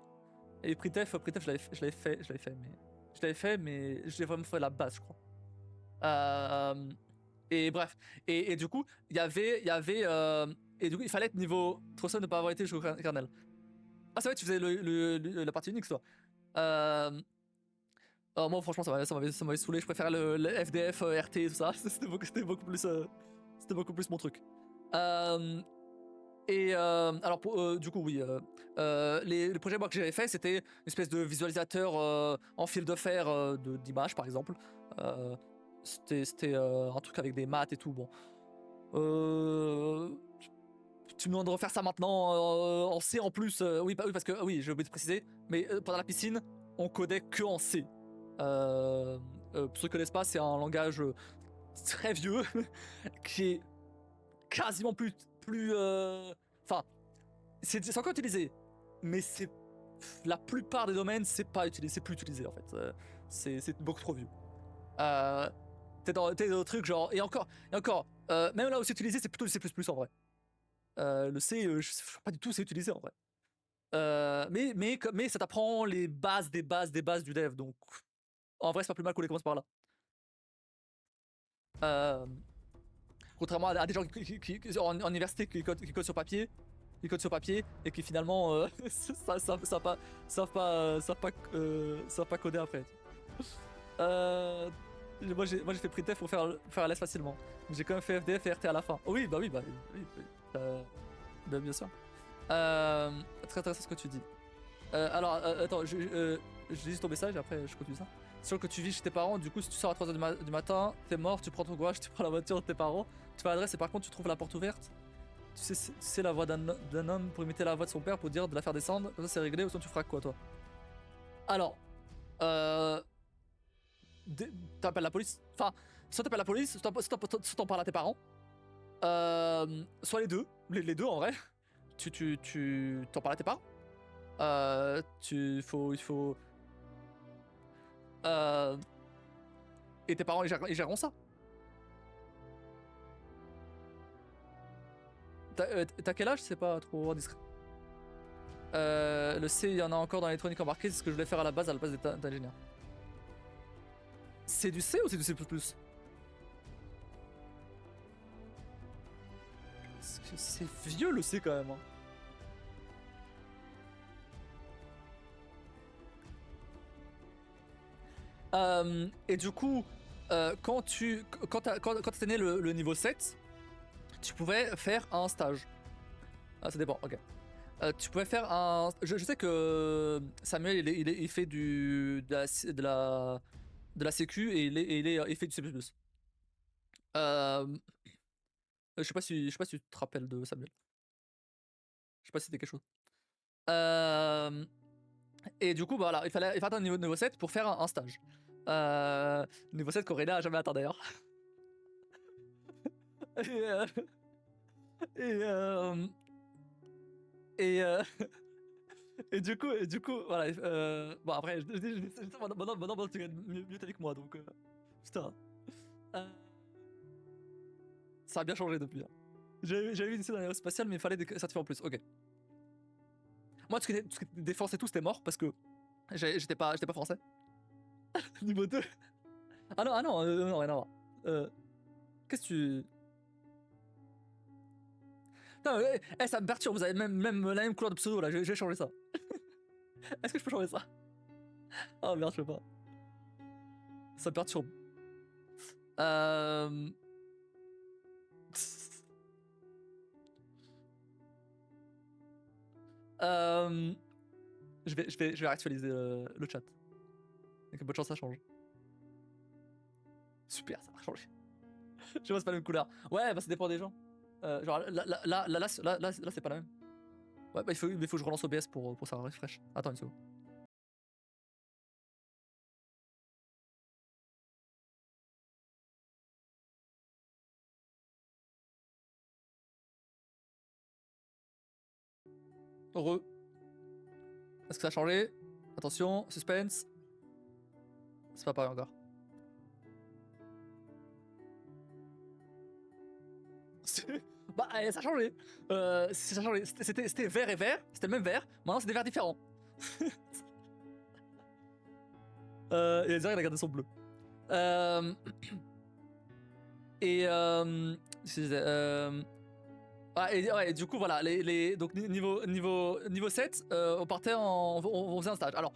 Et printf, je l'avais fait, mais Je l'avais fait, mais je l'ai vraiment fait à la base, je crois. Euh, et bref. Et du coup, et du coup, il fallait être niveau. Trop ça de ne pas avoir été joué au kernel. Ah, c'est vrai, tu faisais la partie Unix, toi. Euh, moi, franchement, ça m'avait saoulé. Je préfère le FDF, RT, tout ça. C'était beaucoup plus mon truc. Euh, alors, du coup, oui. Les projets moi, que j'avais fait, c'était une espèce de visualisateur en fil de fer d'images, par exemple. Euh, c'était un truc avec des maths et tout. Bon. Euh, tu me demandes de refaire ça maintenant en C en plus. Oui, oui, parce que oui, j'ai oublié de préciser. Mais pendant la piscine, on codait que en C. Pour ceux qui connaissent pas, c'est un langage très vieux qui est quasiment plus. Enfin, c'est encore utilisé, mais c'est la plupart des domaines, c'est pas utilisé, c'est plus utilisé en fait. C'est beaucoup trop vieux. Euh, t'es dans le truc genre et encore, même là où c'est utilisé, c'est plutôt du C++ en vrai. Le C, je sais pas du tout c'est utilisé en vrai. Mais ça t'apprend les bases des bases du dev, donc en vrai c'est pas plus mal qu'on les commence par là. Euh, Contrairement à des gens en université qui codent sur papier, et qui finalement savent pas coder après. Euh, moi j'ai fait printf pour faire LS facilement. J'ai quand même fait FDF et RT à la fin. Oh oui, bah oui, oui, euh, bien sûr. Très intéressant ce que tu dis. Alors, attends, je lis ton message et après je continue ça. Sûr que tu vis chez tes parents, du coup, si tu sors à 3h du matin, t'es mort, tu prends ton courage, tu prends la voiture de tes parents, tu fais l'adresse et par contre, tu trouves la porte ouverte. Tu sais la voix d'un homme pour imiter la voix de son père pour dire de la faire descendre, comme ça c'est réglé, ou sinon tu feras quoi, toi? Alors, euh. T'appelles la police. Enfin, soit t'appelles la police, soit t'en parles à tes parents. Soit les deux. Les deux en vrai. Tu t'en parles à tes parents. Il faut. Euh, et tes parents, ils géreront ça. T'as quel âge? C'est pas trop indiscret. Le C, il y en a encore dans l'électronique embarquée, c'est ce que je voulais faire à la base d'ingénieur. C'est du C ou c'est du C++? C'est vieux le C quand même. Hein. Et du coup, quand t'étais né le niveau 7, tu pouvais faire un stage. Ah, ça dépend, ok. Tu pouvais faire un. Je sais que Samuel, il fait de la sécu et il fait du C++. Euh, je sais pas si tu te rappelles de Samuel. Je sais pas si c'était quelque chose. Et du coup, bah, voilà, il fallait atteindre le niveau 7 pour faire un stage. Niveau 7 qu'Aurélien a jamais atteint d'ailleurs. et, et, euh, et, euh, et du coup, voilà. Bon, après, je dis ça maintenant, tu gagnes mieux avec moi, donc. Putain. Euh, Ça a bien changé depuis. Hein. J'avais eu une essai dans l'aérospatiale, mais il fallait des certificats en plus. Ok. Moi, tout ce qui était défense et tout, c'était mort parce que j'étais pas français. Niveau 2. Non, rien à voir. Qu'est-ce que tu. Putain, ça me perturbe, vous avez même la même couleur de pseudo là, je vais changer ça. Est-ce que je peux changer ça? Oh merde, je peux pas. Ça me perturbe. Euh... Euh... je vais actualiser le chat. Avec bonne chance, ça change. Super, ça va changer. Je vois, c'est pas la même couleur. Ouais, bah ça dépend des gens. Genre là, c'est pas la même. Ouais, bah il faut que je relance OBS pour ça refresh. Attends une seconde. Heureux. Est-ce que ça a changé? Attention, suspense. C'est pas pareil encore. Bah, ça a changé. Ça a changé. C'était vert et vert. C'était le même vert. Maintenant, c'est des verts différents. Et Elzar, il a gardé son bleu. Euh, et qu'est-ce que je disais, et du coup voilà, donc niveau 7, on partait on faisait un stage. Alors,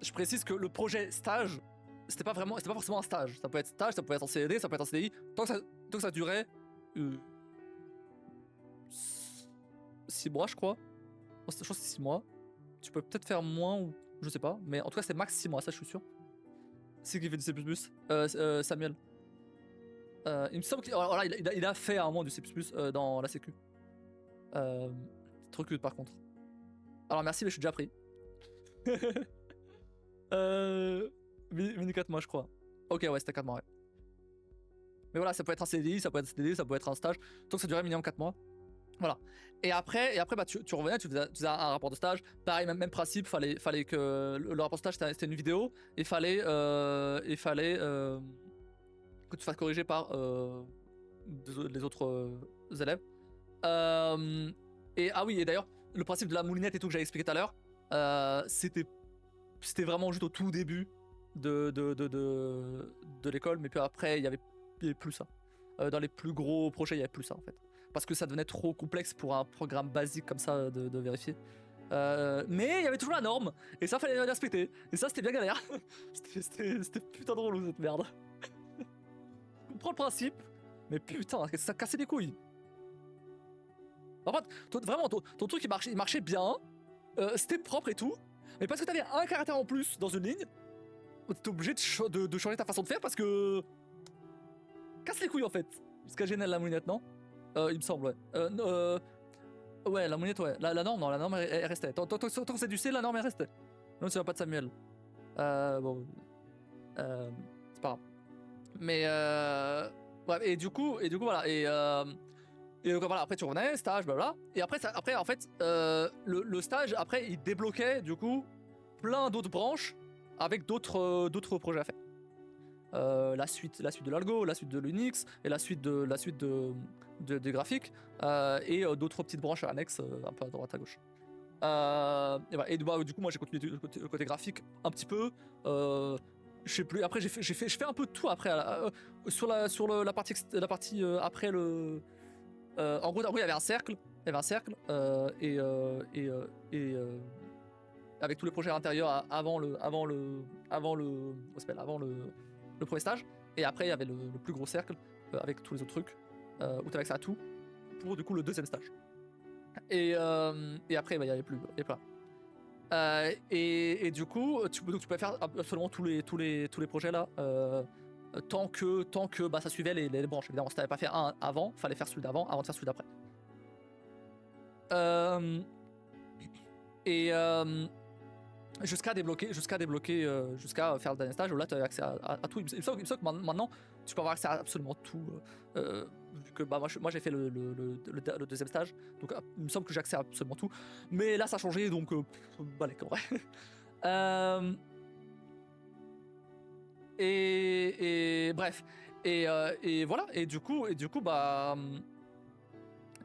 je précise que le projet stage, c'était pas forcément un stage. Ça peut être stage, ça peut être en CDD, ça peut être en CDI, tant que ça durait 6 mois, je crois. Je crois que c'est 6 mois. Tu peux peut-être faire moins ou je sais pas, mais en tout cas c'était max 6 mois, ça je suis sûr. C'est qui fait du C++, Samuel. Il me semble qu'il a fait à un moment du C++ dans la sécu. Trop cute par contre. Alors merci, mais je suis déjà pris. Mini 4 mois, je crois. Ok, ouais, c'était 4 mois, ouais. Mais voilà, ça peut être un CDI, ça peut être un CDD, ça peut être un stage. Tant que ça durait minimum 4 mois. Voilà. Et après bah, tu revenais, tu faisais un rapport de stage. Pareil, même principe, fallait que le rapport de stage c'était une vidéo. Et fallait que tu fasses corriger par les autres élèves. Et ah oui, et d'ailleurs, le principe de la moulinette et tout que j'avais expliqué tout à l'heure, c'était vraiment juste au tout début de l'école, mais puis après, il y avait plus ça. Dans les plus gros projets, il y avait plus ça en fait. Parce que ça devenait trop complexe pour un programme basique comme ça de vérifier. Mais il y avait toujours la norme, et ça fallait la respecter. Et ça, c'était bien galère. C'était putain drôle cette merde. Je comprends le principe, mais putain, ça cassait les couilles. En fait, vraiment, ton truc il marchait bien, c'était propre et tout, mais parce que t'avais un caractère en plus dans une ligne, t'es obligé de changer ta façon de faire parce que. Casse les couilles en fait. Jusqu'à gêner la moulinette, non? Il me semble, ouais. Ouais, la moulinette, ouais. La norme, non, la norme elle restait. Tant que c'est du C, la norme elle restait. Non, c'est pas de Samuel. Bon. C'est pas grave. Mais ouais, et du coup, voilà. Et donc voilà, après tu revenais, stage, blablabla. Et après en fait, le stage, après, il débloquait du coup plein d'autres branches avec d'autres projets à faire. La suite de l'algo, la suite de l'Unix et la suite des graphiques et d'autres petites branches annexes un peu à droite à gauche. Et, voilà. Et bah, du coup moi j'ai continué le côté graphique un petit peu. Je sais plus. Après je fais un peu de tout après sur la partie après le. En gros il y avait un cercle. Avec tous les projets à l'intérieur avant le premier stage, et après il y avait le plus gros cercle avec tous les autres trucs où tu avais accès à tout pour du coup le deuxième stage. Et après bah, il y avait plus plein. Et du coup tu peux faire absolument tous les projets là tant que bah, ça suivait les branches. Évidemment, si t'avais pas fait un avant, fallait faire celui d'avant avant de faire celui d'après. Et jusqu'à faire le dernier stage où là tu as accès à tout. Il me semble que maintenant tu peux avoir accès à absolument tout. Vu que bah, moi j'ai fait le deuxième stage, donc il me semble que j'ai accès à absolument tout. Mais là ça a changé, donc balèque en vrai. Et bref. Et voilà. Et du coup bah.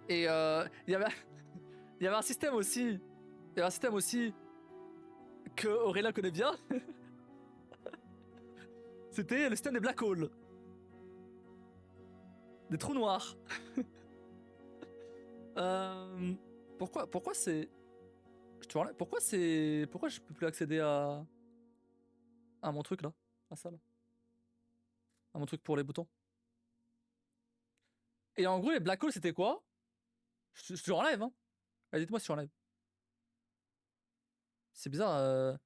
Et il y avait un système aussi. Il y avait un système aussi que Aurélien connaît bien. C'était le système des black holes. Des trous noirs. Pourquoi c'est. Pourquoi je peux plus accéder à mon truc là? À ça là. À mon truc pour les boutons. Et en gros, les black holes c'était quoi? Je suis en live, hein. Allez, dites-moi si je suis en live. C'est bizarre.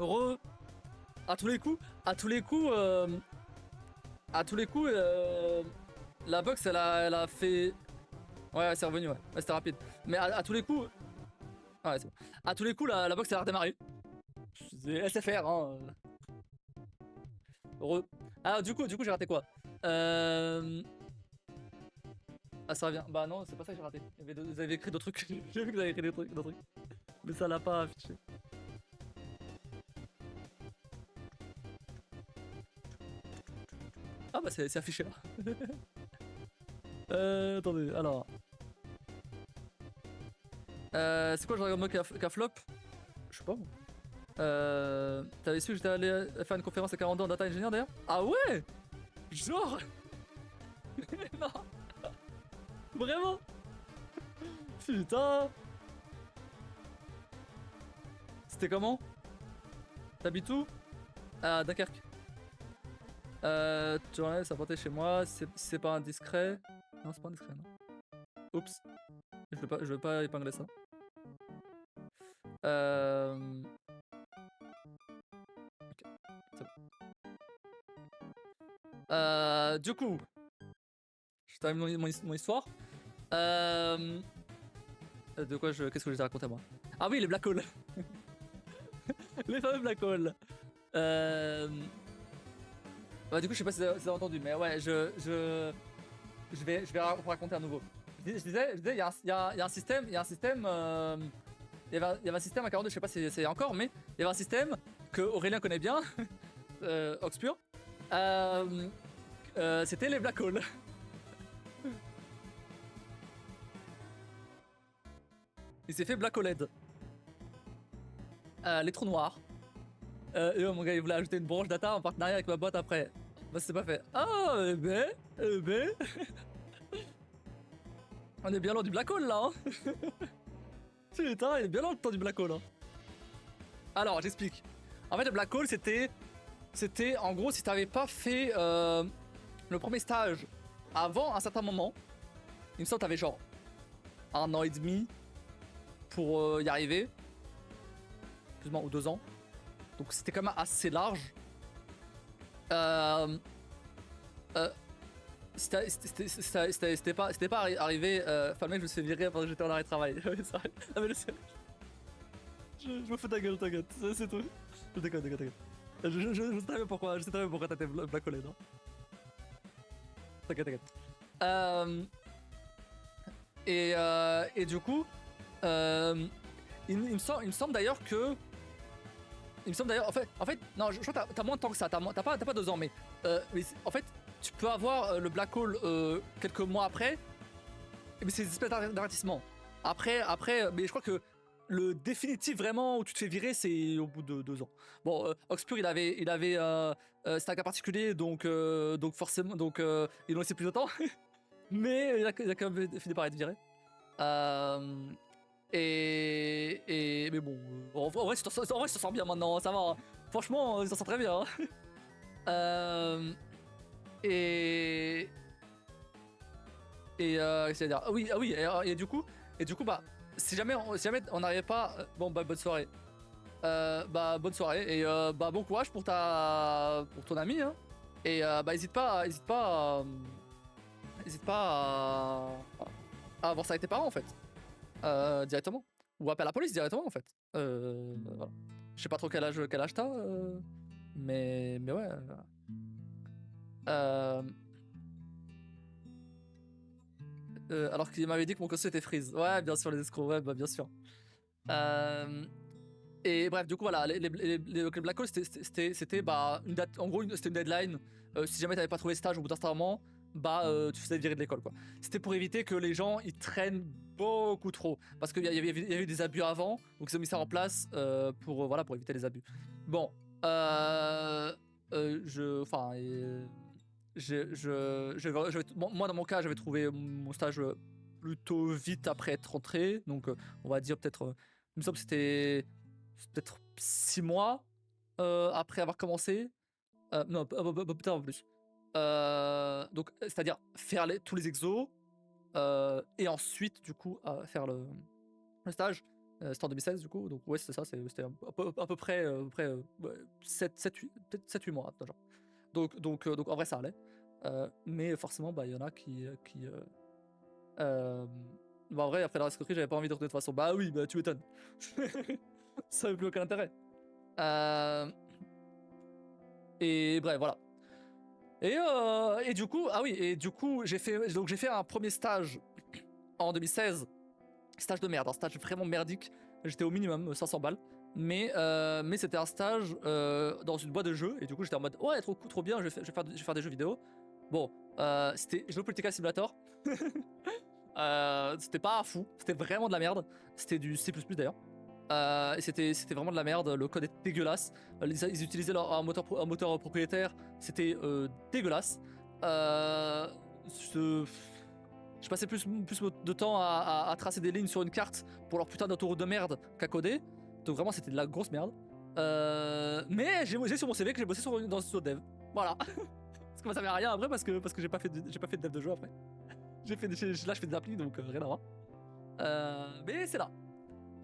Re. À tous les coups, la box elle a fait. Ouais, c'est revenu, ouais. Ouais, c'était rapide. Mais à tous les coups. Ouais, c'est bon. À tous les coups, la box elle a redémarré. C'est SFR, hein. Re. Ah, du coup, j'ai raté quoi? Ah, ça revient. Bah non, c'est pas ça que j'ai raté. Vous avez écrit d'autres trucs. J'ai vu que vous avez écrit d'autres trucs. Mais ça l'a pas affiché. Ah bah c'est affiché là. Attendez, alors. C'est quoi, je regarde moi qu'à flop? Je sais pas. T'avais su que j'étais allé faire une conférence à 42 en data engineer d'ailleurs? Ah ouais? Genre. Non. Vraiment? Putain. C'était comment? T'habites où? À Dunkerque. Tu enlèves, ça portait chez moi. C'est pas indiscret. Non, c'est pas indiscret, non. Oups. Je veux pas épingler ça. Ok, c'est bon. Du coup, je termine mon histoire. De quoi qu'est-ce que je t'ai raconté moi? Ah oui, les black holes. Les fameux black holes. Bah, du coup, je sais pas si vous avez entendu, mais ouais, je vais vous raconter à nouveau. Je disais, il y a un système, il y avait un système à 42, je sais pas si c'est encore, mais il y avait un système que Aurélien connaît bien, Oxpure. C'était les black holes. Il s'est fait black holed. Les trous noirs. Et mon gars, il voulait ajouter une branche data en partenariat avec ma boîte après. Bah, c'est pas fait. Ah, on est bien loin du black hole là, hein. Putain, il est bien loin le temps du black hole, hein. Alors, j'explique. En fait, le black hole, c'était en gros, si t'avais pas fait le premier stage avant un certain moment, il me semble que t'avais genre 1 an et demi pour y arriver, plus ou moins, ou 2 ans. Donc c'était quand même assez large. C'était pas arrivé. Enfin, le mec, je me suis fait virer pendant que j'étais en arrêt de travail. Ah, mais je me fous de ta gueule, t'inquiète, c'est tout. Je déconne. Je sais très bien pourquoi, t'étais black holed, hein. T'inquiète. Et du coup, il me semble d'ailleurs que. En fait, non, je crois que t'as moins de temps que ça, t'as pas 2 ans, mais en fait, tu peux avoir le black hole quelques mois après, mais c'est des espèces d'avertissement. Après, mais je crois que le définitif vraiment où tu te fais virer, c'est au bout de 2 ans. Bon, Oxpure, il avait c'était un cas particulier, donc forcément, ils l'ont laissé plus de temps, mais il a quand même fini par être viré. Mais bon, en vrai, tu t'en sors bien maintenant, ça va, hein. Franchement, tu t'en sors très bien, hein. Qu'est-ce que dire? Ah oui, et du coup, bah, si jamais on n'arrivait pas, bon bah bonne soirée. Bonne soirée et bah bon courage pour ton ami, hein. Et bah hésite pas à voir ça avec tes parents en fait. Directement. Ou appelle la police directement en fait. Voilà. Je sais pas trop quel âge t'as, mais ouais. Alors qu'il m'avait dit que mon costume était freeze. Ouais, bien sûr, les escrocs, ouais, bah bien sûr. Et bref, du coup, voilà, les Black Hole, c'était bah, une date, en gros, c'était une deadline. Si jamais t'avais pas trouvé stage au bout d'un certain moment, bah, tu faisais virer de l'école, quoi. C'était pour éviter que les gens ils traînent beaucoup trop. Parce qu'il y avait eu des abus avant, donc ils ont mis ça en place pour éviter les abus. Bon, moi, dans mon cas, j'avais trouvé mon stage plutôt vite après être rentré. Donc, on va dire peut-être. Il me semble que c'était peut-être 6 mois après avoir commencé. Non, peut-être un peu plus. Donc, c'est-à-dire faire tous les exos et ensuite, du coup, faire le stage. C'était en 2016 du coup, donc ouais, c'était ça, c'était à peu près, ouais, 7-8, peut-être 7-8 mois, dans le genre. Donc en vrai, ça allait. Mais forcément, bah, il y en a bah, en vrai, après la escroquerie, j'avais pas envie de retourner de toute façon. Bah oui, bah tu m'étonnes. Ça avait plus aucun intérêt. Heu et bref, voilà. Et du coup, ah oui, et du coup, j'ai fait un premier stage en 2016. Stage de merde, un stage vraiment merdique. J'étais au minimum 500 balles. Mais c'était un stage dans une boîte de jeux. Et du coup, j'étais en mode ouais, trop bien, je vais faire des jeux vidéo. Bon, c'était Geopolitical Simulator. C'était pas fou, c'était vraiment de la merde. C'était du C++ d'ailleurs. Et c'était vraiment de la merde, le code était dégueulasse. Ils utilisaient un moteur propriétaire, c'était dégueulasse. Je, je passais plus de temps à tracer des lignes sur une carte pour leur putain d'autoroute de merde qu'à coder. Donc vraiment, c'était de la grosse merde. Mais j'ai sur mon CV que j'ai bossé dans un studio de dev. Voilà. Parce que moi, ça servait à rien après parce que j'ai pas fait de dev de jeu après. Là, je fais des applis, donc rien à voir. Mais c'est là.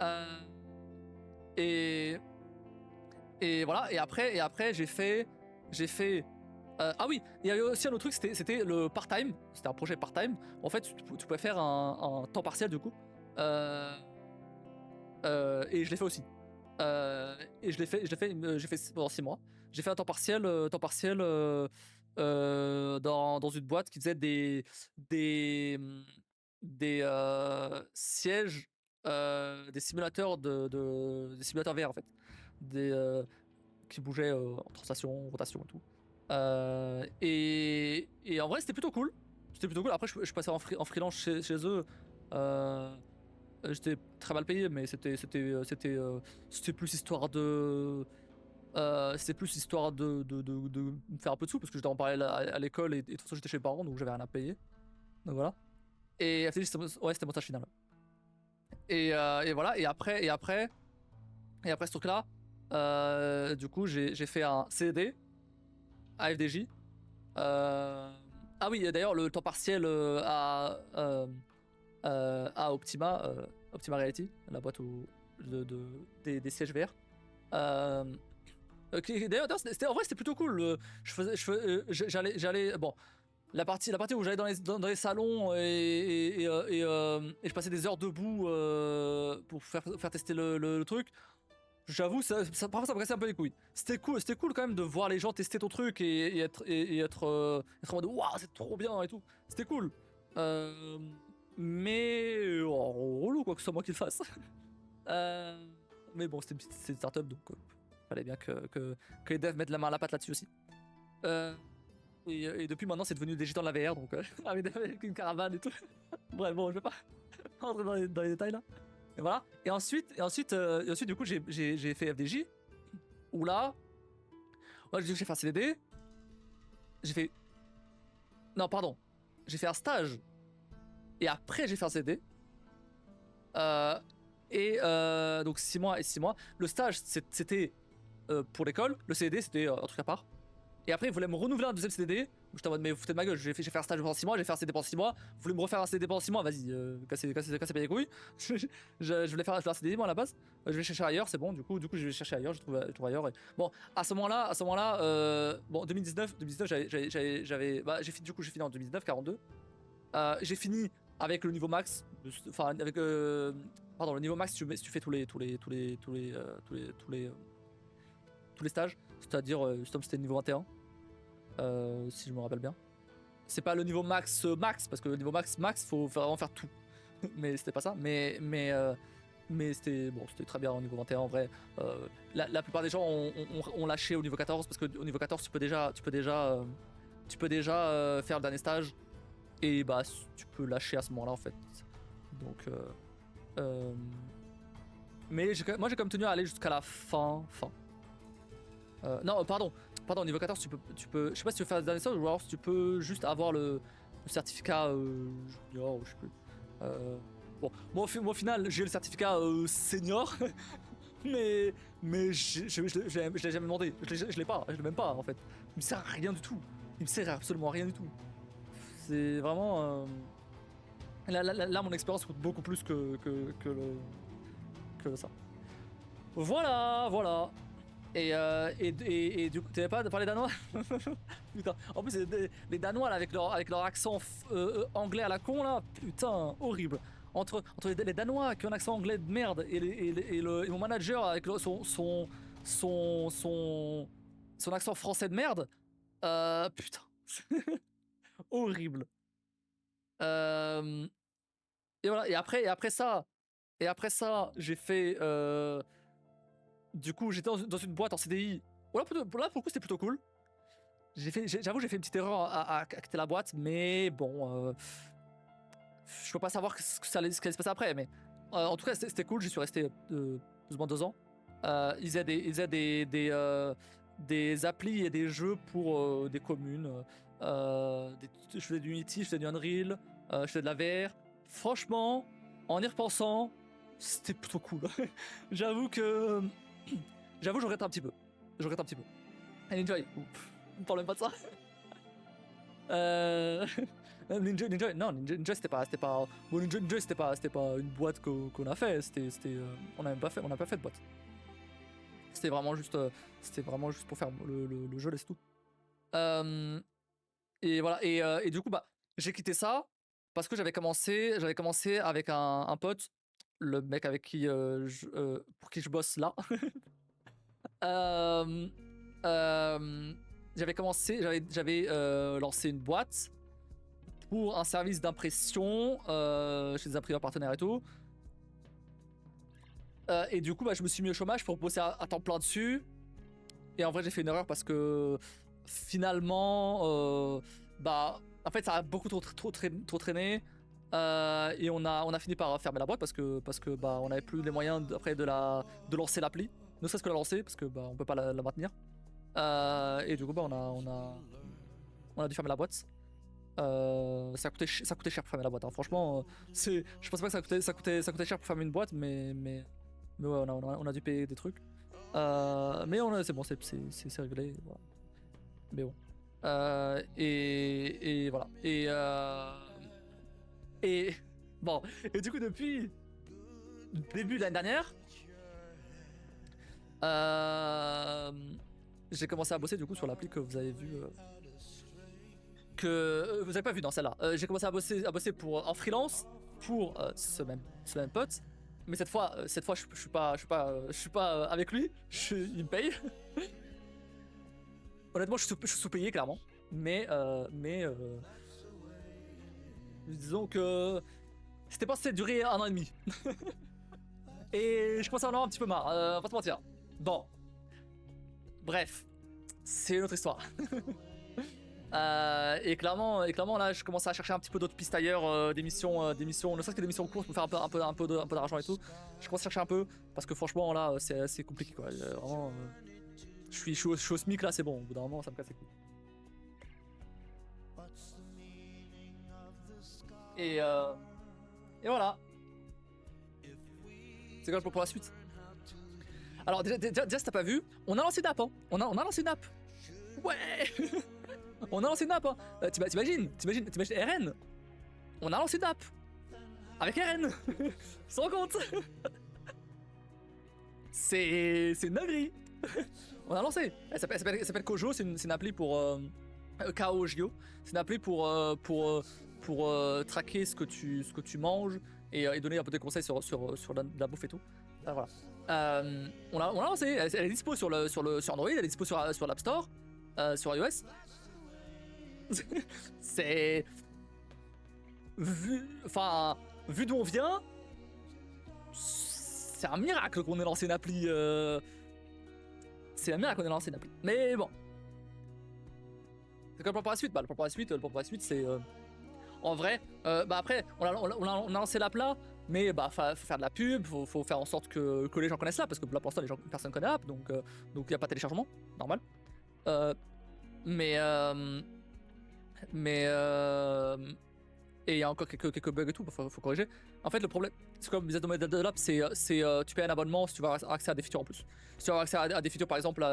Euh, et, et voilà. Et après j'ai fait. Ah oui, il y avait aussi un autre truc, c'était le part-time. C'était un projet part-time. En fait, tu pouvais faire un temps partiel du coup. Et je l'ai fait aussi. Et j'ai fait pendant 6 mois. J'ai fait un temps partiel dans une boîte qui faisait des sièges, des simulateurs des simulateurs VR en fait, qui bougeaient en translation, rotation et tout. Et en vrai, c'était plutôt cool. C'était plutôt cool. Après, je passais en freelance chez eux. J'étais très mal payé, mais c'était plus histoire de me faire un peu de sous parce que j'étais en parallèle à l'école et de toute façon j'étais chez mes parents donc j'avais rien à payer. Donc voilà. Et FTG, c'était mon stage final. Et voilà. Et après ce truc-là, du coup j'ai fait un CDD à FDJ. Ah oui, d'ailleurs le temps partiel à Optima Reality, la boîte des sièges VR. D'ailleurs, en vrai, c'était plutôt cool. J'allais, bon, la partie où j'allais dans les salons et je passais des heures debout pour faire tester le truc. J'avoue, parfois ça me cassait un peu les couilles. C'était cool quand même de voir les gens tester ton truc et être en mode waouh, c'est trop bien et tout. C'était cool. Mais relou quoi que ce soit moi qui le fasse. Mais bon, c'était une startup donc fallait bien que les devs mettent la main à la pâte là-dessus aussi. Et depuis maintenant, c'est devenu des gitans de la VR donc avec une caravane et tout. Bref, bon, je vais pas rentrer dans les détails là. Et voilà. Et ensuite, du coup, j'ai fait FDJ où là, ouais, j'ai fait un CDD. J'ai fait. Non, pardon. J'ai fait un stage. Et après, j'ai fait un CDD. Donc 6 mois et 6 mois. Le stage, c'était pour l'école. Le CDD, c'était un truc à part. Et après, ils voulaient me renouveler un deuxième CDD. J'étais en mode, mais vous foutez de ma gueule, j'ai fait un stage pendant 6 mois, j'ai fait un CDD pendant 6 mois. Vous voulez me refaire un CDD pendant 6 mois? Vas-y, cassez pas les couilles. Je voulais faire un CDD, moi, à la base. Je vais chercher ailleurs, c'est bon. Du coup, je vais chercher ailleurs, je trouve ailleurs. Bon, à ce moment-là, bon, 2019, j'avais. Bah, j'ai fini en 2019, 42. J'ai fini avec le niveau max. Enfin, avec. Pardon, le niveau max, si tu fais tous les stages. C'est-à-dire, c'était le niveau 21. Si je me rappelle bien. C'est pas le niveau max, parce que le niveau max, faut vraiment faire tout. Mais c'était pas ça. Mais c'était très bien au niveau 21 en vrai. La plupart des gens ont lâché au niveau 14 parce que au niveau 14 tu peux déjà faire le dernier stage et bah tu peux lâcher à ce moment-là en fait. Donc mais moi j'ai quand même tenu à aller jusqu'à la fin. Non, pardon, au niveau 14, tu peux. Je sais pas si tu veux faire le dernier stage ou alors si tu peux juste avoir le certificat junior ou je sais plus. Bon, moi au final, j'ai le certificat senior, mais je l'ai jamais demandé. Je l'ai pas, je l'ai même pas en fait. Il me sert à rien du tout. Il me sert à absolument rien du tout. C'est vraiment. Là, mon expérience coûte beaucoup plus que que ça. Voilà. Et du coup, t'avais pas parlé danois? Putain. En plus, les Danois là, avec leur accent anglais à la con là, putain, horrible. Entre les Danois qui ont un accent anglais de merde et mon manager avec son accent français de merde, putain, horrible. Et voilà. Et après ça, j'ai fait. Du coup, j'étais dans une boîte en CDI. Là, pour le coup, c'était plutôt cool. J'avoue, j'ai fait une petite erreur à quitter la boîte, mais bon, je peux pas savoir ce qui allait se passer après. Mais en tout cas, c'était cool. J'y suis resté plus ou moins 2 ans. Ils faisaient des applis et des jeux pour des communes. Je faisais du Unity, je faisais du Unreal, je faisais de la VR. Franchement, en y repensant, c'était plutôt cool. J'avoue, je regrette un petit peu. And Enjoy, on parle même pas de ça. Ninja c'était pas. Bon, Ninja c'était pas une boîte qu'on a fait. On n'a pas fait de boîte. C'était vraiment juste pour faire le jeu, c'est tout. Et voilà. Et du coup, bah, j'ai quitté ça parce que j'avais commencé avec un pote, le mec avec qui pour qui je bosse là. J'avais lancé une boîte pour un service d'impression chez des imprimeurs partenaires et tout. Et du coup, bah, je me suis mis au chômage pour bosser à temps plein dessus. Et en vrai, j'ai fait une erreur parce que finalement, bah, en fait, ça a beaucoup trop traîné. Et on a fini par fermer la boîte parce que bah, on n'avait plus les moyens après de lancer l'appli. Ne serait-ce que la lancer parce que bah, on peut pas la maintenir. Et du coup, bah, on a dû fermer la boîte. Ça coûtait cher pour fermer la boîte. Hein. Franchement, je pense pas que ça coûtait cher pour fermer une boîte, mais ouais, on a dû payer des trucs. Mais c'est bon, c'est réglé. Voilà. Mais bon. Et voilà. Et bon. Et du coup, depuis le début de l'année dernière, j'ai commencé à bosser du coup sur l'appli que vous avez vu. Que vous avez pas vu dans celle-là. J'ai commencé à bosser en freelance pour ce même pote. Mais cette fois, je suis pas avec lui. Il me paye. Honnêtement, je suis sous-payé clairement. Mais disons que c'était pas censé durer 1 an et demi. Et je commence à en avoir un petit peu marre. On va pas se mentir. Bon. Bref, c'est une autre histoire. Et clairement là je commence à chercher un petit peu d'autres pistes ailleurs, des missions, ne serait-ce que des missions courtes pour faire un peu d'argent et tout. Je commence à chercher un peu parce que franchement là c'est assez compliqué quoi. Vraiment, je suis au SMIC là, c'est bon, au bout d'un moment ça me casse les couilles. Et voilà. C'est quoi pour la suite? Alors déjà si t'as pas vu, on a lancé une app hein. On a lancé une app. Ouais. On a lancé une app hein. T'imagines RN. On a lancé une app avec RN. Sans compte. C'est une dinguerie. On a lancé. Elle s'appelle Kojo, c'est une appli pour KOJO. C'est une appli pour traquer ce que tu manges et donner un peu de conseils sur la bouffe et tout. Voilà. On l'a lancé. Elle est dispo sur Android, elle est dispo sur l'App Store, sur iOS. C'est vu d'où on vient, c'est un miracle qu'on ait lancé une appli. C'est un miracle qu'on ait lancé une appli. Mais bon. C'est quoi le plan pour la suite? Bah le plan pour la suite c'est en vrai, bah après on a lancé l'app là, mais bah faut faire de la pub, faut faire en sorte que les gens connaissent l'app parce que là pour l'instant personne connaît l'app, donc y a pas de téléchargement, normal. Et il y a encore quelques bugs et tout, faut corriger. En fait le problème, c'est comme les automates de l'app, c'est tu payes un abonnement si tu veux avoir accès à des features en plus. Si tu veux avoir accès à des features par exemple,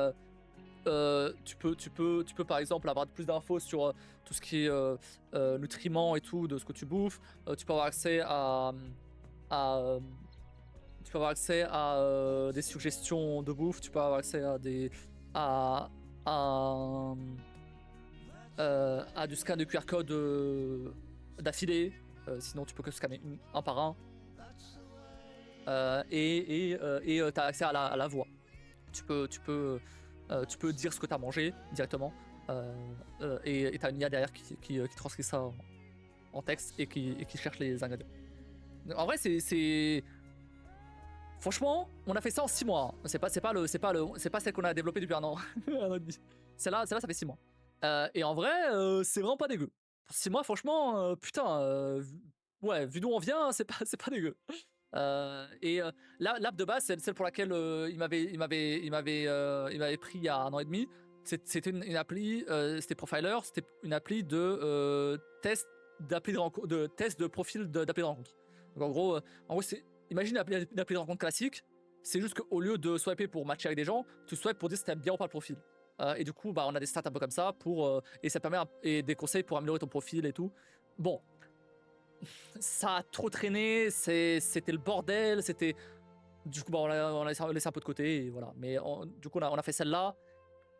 tu peux par exemple avoir plus d'infos sur tout ce qui est nutriments et tout de ce que tu bouffes. Tu peux avoir accès à Tu peux avoir accès à des suggestions de bouffe, tu peux avoir accès à à, à, à du scan de QR code d'affilée. Sinon, tu peux que scanner un par un. Et tu as accès à la voix. Tu peux dire ce que tu as mangé directement. Et tu as une IA derrière qui transcrit ça en texte et qui cherche les ingrédients. En vrai, c'est. Franchement, on a fait ça en 6 mois. C'est pas celle qu'on a développée depuis un an. Un an et demi. Celle-là, ça fait 6 mois. Et en vrai, c'est vraiment pas dégueu. Pour 6 mois, franchement, putain, ouais, vu d'où on vient, c'est pas dégueu. L'app de base, celle pour laquelle il m'avait pris il y a un an et demi, c'était une appli, c'était Profiler, c'était une appli de test de profil d'appli de rencontre. Donc en gros imagine une appli de rencontre classique, c'est juste qu'au lieu de swiper pour matcher avec des gens, tu swipes pour dire si t'aimes bien ou pas le profil. Et du coup, bah, on a des stats un peu comme ça et ça permet et des conseils pour améliorer ton profil et tout. Bon, ça a trop traîné, c'était le bordel, c'était. Du coup, bah, on a laissé un peu de côté et voilà. Mais du coup, on a fait celle-là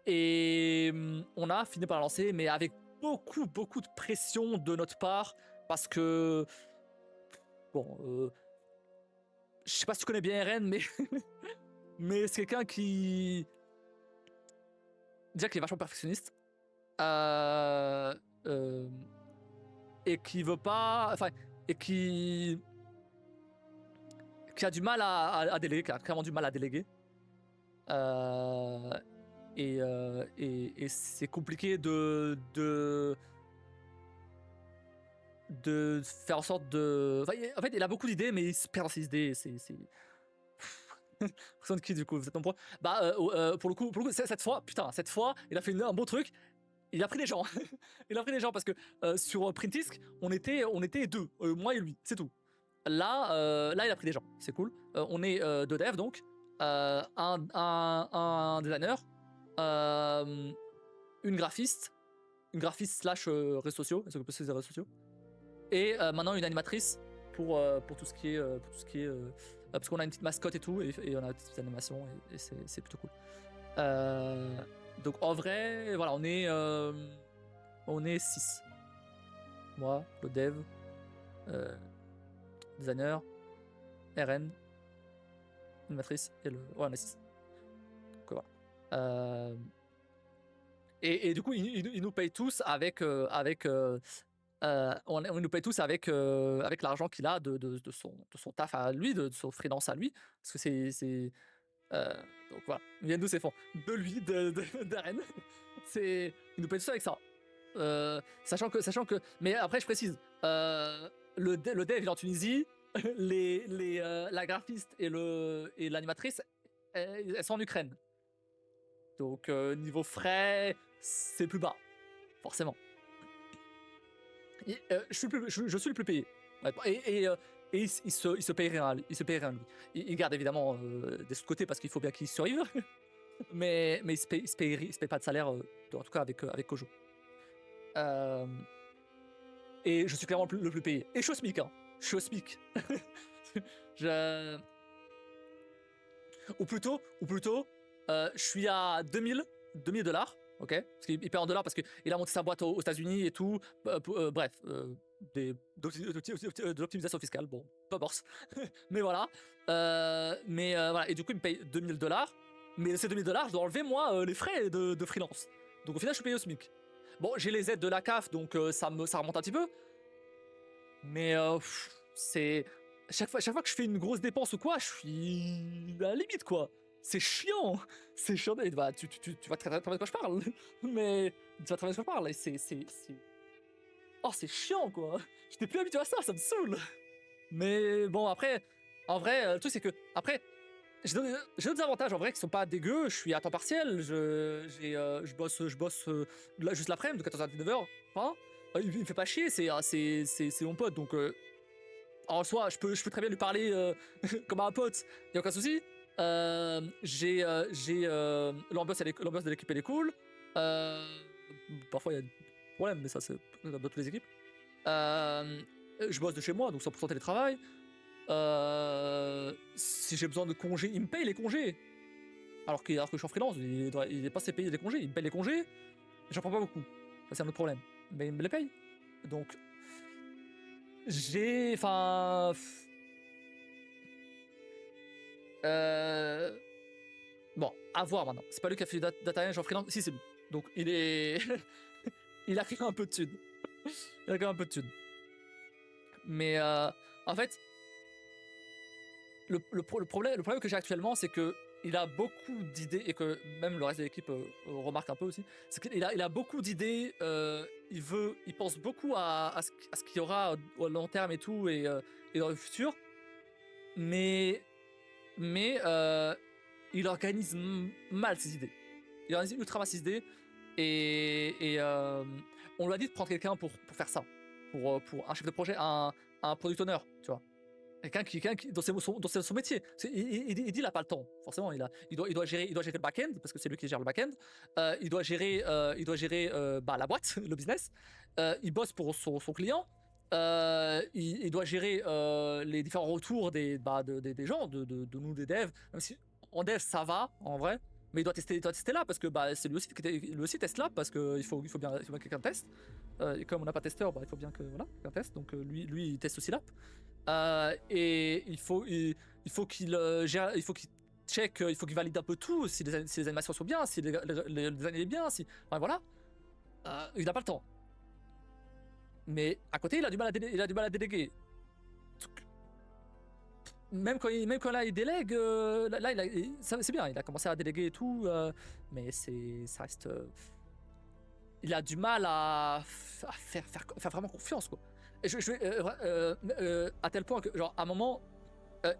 et on a fini par la lancer, mais avec beaucoup de pression de notre part parce que bon. Je sais pas si tu connais bien RN, mais mais c'est quelqu'un qui déjà qui est vachement perfectionniste et qui veut pas, enfin, et qui a du mal à déléguer, qui a clairement du mal à déléguer. Et c'est compliqué de faire en sorte de. Enfin, en fait, il a beaucoup d'idées, mais il se perd dans ses idées. C'est. Personne qui du coup, vous êtes nombreux. Bah, pour le coup, cette fois, il a fait un beau truc. Il a pris des gens. Il a pris des gens parce que sur Printisk, on était deux, moi et lui, c'est tout. Là, il a pris des gens, c'est cool. On est deux devs donc, un designer, une graphiste slash réseaux sociaux, elle s'occupe aussi des réseaux sociaux, et maintenant une animatrice pour tout ce qui est parce qu'on a une petite mascotte et tout, et on a une petite animation et c'est plutôt cool. Donc en vrai, voilà, on est 6. Moi, le dev, designer, RN, animatrice et le. Ouais, on est 6. Donc voilà. Et du coup, ils nous payent tous avec on nous paye tous avec l'argent qu'il a de son taf à lui, de son freelance à lui, parce que donc voilà, ils viennent d'où ces fonds? De lui, d'Aren. Ils nous payent tous avec ça. Sachant que, mais après je précise, le dev il est en Tunisie, la graphiste et l'animatrice, elles sont en Ukraine. Donc niveau frais, c'est plus bas, forcément. Je suis le plus payé. Et il se paye rien, lui. Il garde évidemment des sous-côtés parce qu'il faut bien qu'il survive. mais il se paye pas de salaire, en tout cas avec Kojo. Et je suis clairement le plus payé. Et je suis au SMIC, hein. Je suis au SMIC. Ou plutôt, je suis à $2000, ok? Parce qu'il paye en dollars parce qu'il a monté sa boîte aux États-Unis et tout. Bref, de l'optimisation fiscale, bon, pas borse. Mais voilà. Voilà. Et du coup, il me paye $2000. Mais ces $2000, je dois enlever moi les frais de freelance. Donc au final, je suis payé au SMIC. Bon, j'ai les aides de la CAF, donc ça remonte un petit peu. Mais c'est. Chaque fois que je fais une grosse dépense ou quoi, je suis à la limite, quoi. C'est chiant. C'est chiant. Bah, tu vas très bien de quoi je parle. Mais tu vas très bien de quoi je parle. Et c'est. Oh, c'est chiant, quoi. J'étais plus habitué à ça me saoule. Mais bon, après, en vrai, le truc, c'est que. Après, j'ai d'autres avantages en vrai qui sont pas dégueux. Je suis à temps partiel. Je bosse juste l'après-midi, de 14h à 19h. Hein, il me fait pas chier. C'est mon pote. Donc. En soi, je peux très bien lui parler comme à un pote, y a aucun souci. J'ai l'ambiance de l'équipe elle est cool. Parfois il y a des problèmes, mais ça c'est dans toutes les équipes. Je bosse de chez moi, donc 100% télétravail. Si j'ai besoin de congés, il me paye les congés. Alors que je suis en freelance, il est pas censé payer les congés, il me paye les congés. J'en prends pas beaucoup. Ça, c'est un autre problème. Mais il me les paye. Donc, j'ai. Enfin. Bon, à voir maintenant. C'est pas lui qui a fait du data science en freelance. Si, c'est lui. Donc, il est. Il a quand même un peu de thunes. Il a quand même un peu de thunes. Mais en fait, le problème que j'ai actuellement, c'est que il a beaucoup d'idées et que même le reste de l'équipe remarque un peu aussi. C'est qu'il a beaucoup d'idées. Il pense beaucoup à ce qu'il y aura au long terme et tout et dans le futur. Mais il organise mal ses idées. Il organise ultra mal ses idées et on lui a dit de prendre quelqu'un pour faire ça, pour un chef de projet, un product owner, tu vois. Quelqu'un qui dans son métier. Il dit il a pas le temps. Forcément, il doit gérer le back-end parce que c'est lui qui gère le back-end. Il doit gérer la boîte, le business. Il bosse pour son client. Il doit gérer les différents retours des gens, de nous des devs. Même si en dev ça va en vrai, mais il doit tester là parce que c'est lui aussi teste là parce que il faut bien que quelqu'un teste. Et comme on n'a pas de testeur, il faut bien que quelqu'un teste. Donc lui il teste aussi l'app. Et il faut qu'il gère, il faut qu'il check, il faut qu'il valide un peu tout, si les animations sont bien, si les design est bien, enfin voilà. Il n'a pas le temps. Mais à côté, il a du mal à déléguer. Même quand là il délègue, c'est bien, il a commencé à déléguer et tout, mais ça reste. Il a du mal à faire vraiment confiance quoi. Et à tel point que genre à un moment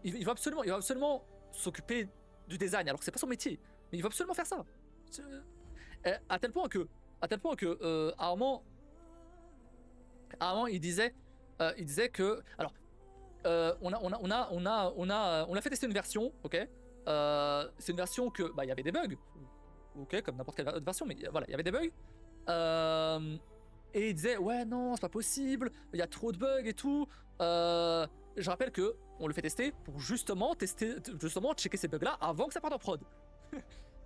il va absolument s'occuper du design alors que c'est pas son métier, mais il va absolument faire ça. À tel point que à un moment il disait que alors on a fait tester une version, ok. C'est une version que il y avait des bugs, ok, comme n'importe quelle autre version, mais voilà, il y avait des bugs. Et il disait ouais non c'est pas possible, il y a trop de bugs et tout. Je rappelle que on le fait tester pour justement checker ces bugs là avant que ça parte en prod.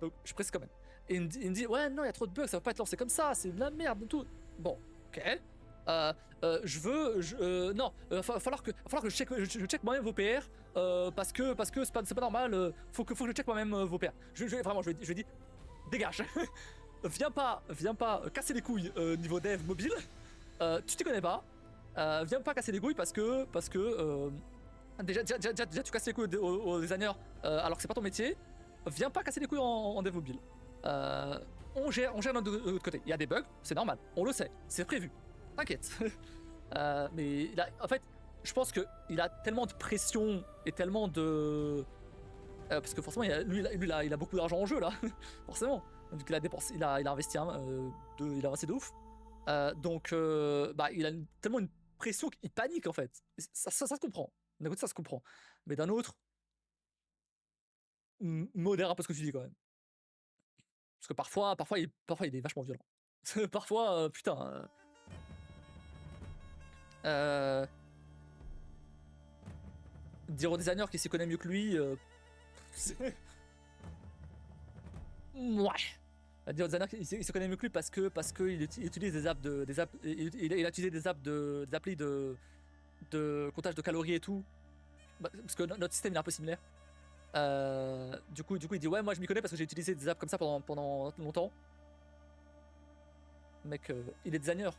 Donc je précise quand même. Et il me dit ouais non il y a trop de bugs, ça va pas être lancé comme ça, c'est de la merde et tout. Bon ok. Va falloir que je check moi-même vos PR parce que c'est pas normal. Faut que je check moi-même vos PR. Vraiment je lui dis dégage. Viens pas casser les couilles niveau dev mobile. Tu t'y connais pas. Viens pas casser les couilles parce que déjà tu casses les couilles aux designers alors que c'est pas ton métier. Viens pas casser les couilles en dev mobile. On gère de notre côté. Il y a des bugs, c'est normal. On le sait, c'est prévu. T'inquiète. Mais en fait, je pense que il a tellement de pression et tellement de parce que forcément il a beaucoup d'argent en jeu là, forcément. Donc il a dépensé, il a investi il a investi de ouf. Donc il a tellement une pression qu'il panique en fait. Ça se comprend. D'un côté ça se comprend, mais d'un autre modère un peu ce que tu dis quand même. Parce que parfois il est vachement violent. Parfois putain. Dire au designer qui s'y connaît mieux que lui. Ouais. Dire au designer qu'il se connaît mieux que lui parce que il utilise des apps il a utilisé des applis de comptage de calories et tout. Parce que notre système il est un peu similaire. Du coup il dit ouais moi je m'y connais parce que j'ai utilisé des apps comme ça pendant longtemps. Mec, il est designer.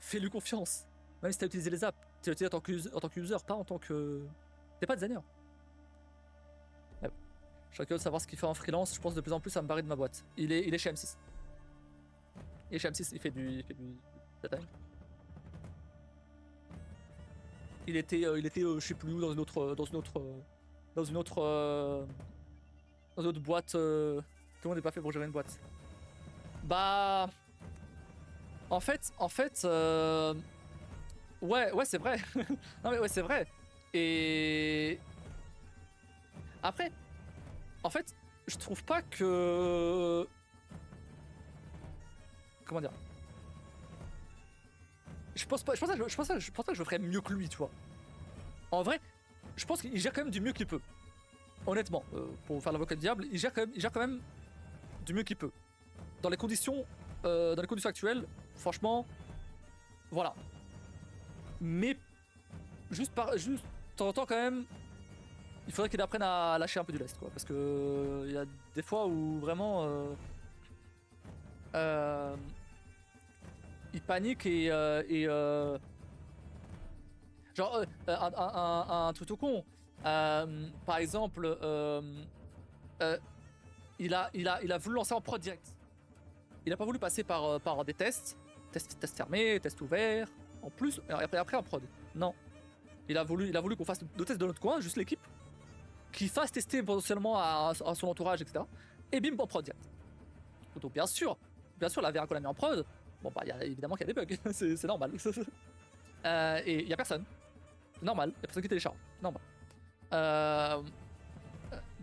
Fais-lui confiance. Même si t'as utilisé les apps, tu l'as utilisé en tant que user, pas en tant que. T'es pas designer. Ouais. Je suis curieux de savoir ce qu'il fait en freelance. Je pense de plus en plus à me barrer de ma boîte. Il est chez M6. Il est chez M6, il fait du data. Il était je sais plus où dans une autre boîte. Tout le monde n'est pas fait pour gérer une boîte. Bah. En fait, ouais, c'est vrai. Non mais ouais, c'est vrai. Et après, en fait, je trouve pas que. Comment dire? Je pense pas que je ferais mieux que lui, tu vois. En vrai, je pense qu'il gère quand même du mieux qu'il peut. Honnêtement, pour faire l'avocat du diable, il gère quand même du mieux qu'il peut. Dans les conditions actuelles, franchement, voilà. Mais juste de temps en temps quand même, il faudrait qu'il apprenne à lâcher un peu du lest, quoi, parce que il y a des fois où vraiment il panique et genre un truc tout con. Par exemple, il a voulu lancer en prod direct. Il a pas voulu passer par des tests fermés, tests ouverts, en plus, et après en prod. Non. Il a voulu qu'on fasse deux tests de notre coin, juste l'équipe, qui fasse tester potentiellement à son entourage, etc. Et bim, en prod direct. Donc bien sûr, la VR qu'on a mis en prod, bon bah évidemment qu'il y a des bugs, c'est normal. Et il y a personne. Normal, il y a personne qui télécharge. Normal.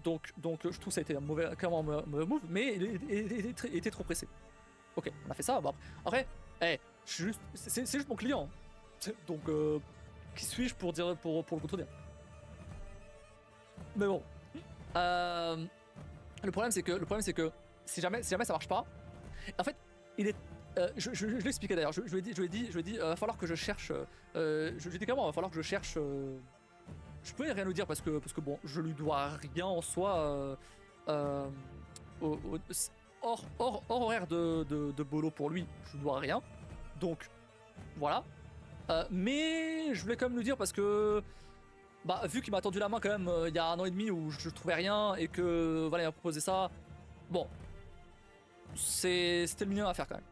Donc je trouve que ça a été clairement un mauvais move, mais il était trop pressé. Ok, on a fait ça. Bon, après, c'est juste mon client. Donc, qui suis-je pour le contredire? Mais bon. Le problème c'est que si jamais ça marche pas, en fait, il est. Je l'ai expliqué d'ailleurs. Je lui ai dit, va falloir que je cherche. Je lui ai dit clairement, va falloir que je cherche. Je peux rien lui dire parce que bon, je lui dois rien en soi. Hors horaire de boulot pour lui, je lui dois rien. Donc voilà. Mais je voulais quand même lui dire parce que bah vu qu'il m'a tendu la main quand même il y a 1 an et demi où je trouvais rien et que voilà il m'a proposé ça. Bon, c'était le minimum à faire quand même.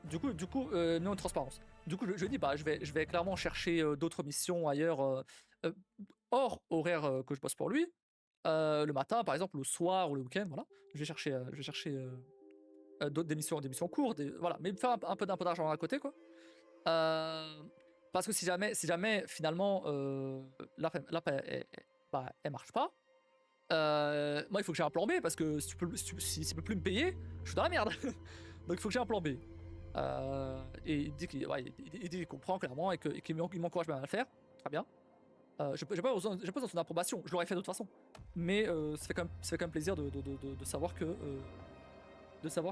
Du coup, non de transparence. Du coup, je lui ai dit bah je vais clairement chercher d'autres missions ailleurs hors horaire que je bosse pour lui. Le matin par exemple, le soir ou le week-end, voilà. Je vais chercher d'autres des missions courtes, voilà, mais faire un peu d'argent à côté quoi. Parce que si jamais finalement l'app elle marche pas, moi il faut que j'ai un plan B parce que si tu peux plus me payer, je suis dans la merde. Donc il faut que j'ai un plan B. Et il dit qu'il comprend clairement et qu'il m'encourage bien à le faire. Très bien. J'ai pas besoin de son approbation, je l'aurais fait de toute façon. Mais ça fait quand même plaisir de savoir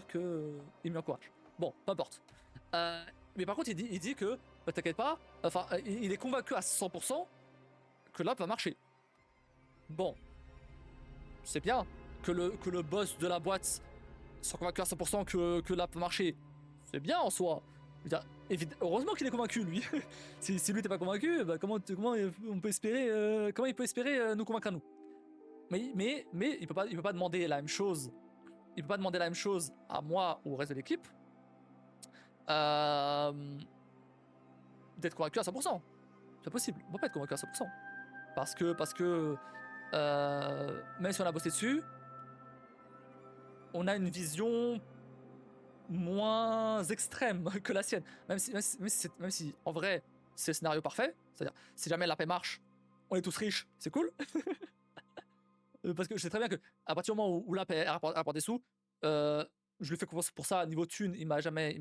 que il m'encourage. Bon, peu importe. Mais par contre, il dit que, bah, t'inquiète pas, enfin, il est convaincu à 100% que l'app va marcher. Bon, c'est bien que le boss de la boîte soit convaincu à 100% que l'app va marcher. C'est bien en soi. Je veux dire, heureusement qu'il est convaincu, lui. si lui n'était pas convaincu, bah, comment on peut espérer, comment il peut espérer nous convaincre à nous? Mais il peut pas demander la même chose. Il peut pas demander la même chose à moi ou au reste de l'équipe. D'être convaincu à 100%. C'est possible. On peut pas être convaincu à 100%. Parce que même si on a bossé dessus, on a une vision moins extrême que la sienne. Même si en vrai, c'est le scénario parfait. C'est-à-dire, si jamais la paix marche, on est tous riches, c'est cool. Parce que je sais très bien que à partir du moment où la paix rapporte des sous, je lui fais confiance pour ça. Niveau thune, il a jamais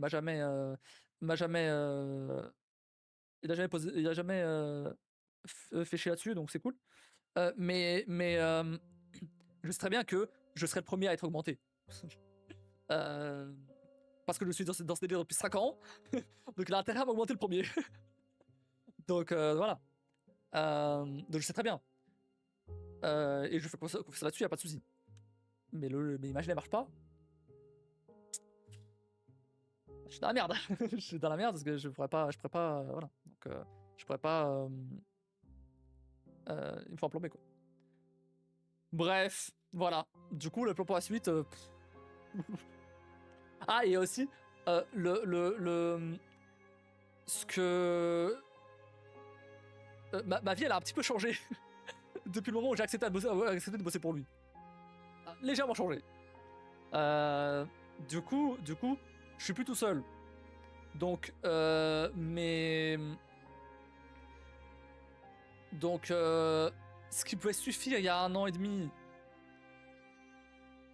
fait chier là-dessus, donc c'est cool. Mais je sais très bien que je serai le premier à être augmenté. Parce que je suis dans ce délire depuis 5 ans, donc il a intérêt à m'augmenter le premier. Donc voilà. Donc je sais très bien. Et je fais confiance là-dessus, y a pas de souci. Mais l'image ne marche pas. Je suis dans la merde. Je suis dans la merde parce que je pourrais pas, voilà. Donc je pourrais pas. Il me faut un plan B quoi. Bref, voilà. Du coup, le plan pour la suite. Ah, et aussi ce que ma vie elle a un petit peu changé depuis le moment où j'ai accepté de bosser pour lui. Légèrement changé. Du coup, je suis plus tout seul. Donc, ce qui pouvait suffire il y a 1 an et demi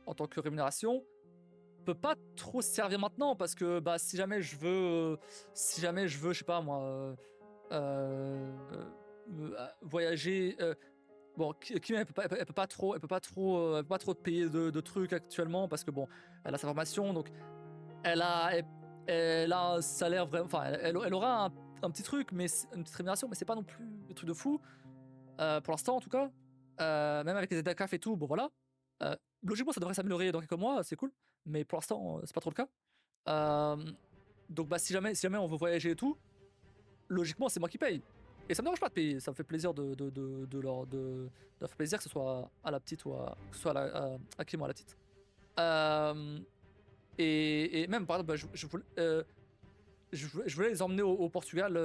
en tant que rémunération peut pas trop servir maintenant parce que bah si jamais je veux je sais pas moi voyager. Bon, Kim, elle peut pas trop, elle peut pas trop te payer de trucs actuellement parce que bon, elle a sa formation, donc elle a un salaire vraiment. Enfin, elle aura un petit truc, mais une petite rémunération, mais c'est pas non plus le truc de fou pour l'instant en tout cas. Même avec les aides à CAF et tout, bon voilà. Logiquement, ça devrait s'améliorer dans quelques mois, c'est cool, mais pour l'instant, c'est pas trop le cas. Donc bah si jamais on veut voyager et tout, logiquement c'est moi qui paye. Et ça me dérange pas de payer, ça me fait plaisir de leur faire plaisir que ce soit à la petite ou que ce soit à Kim ou à la petite. Et même par exemple, bah, je voulais les emmener au Portugal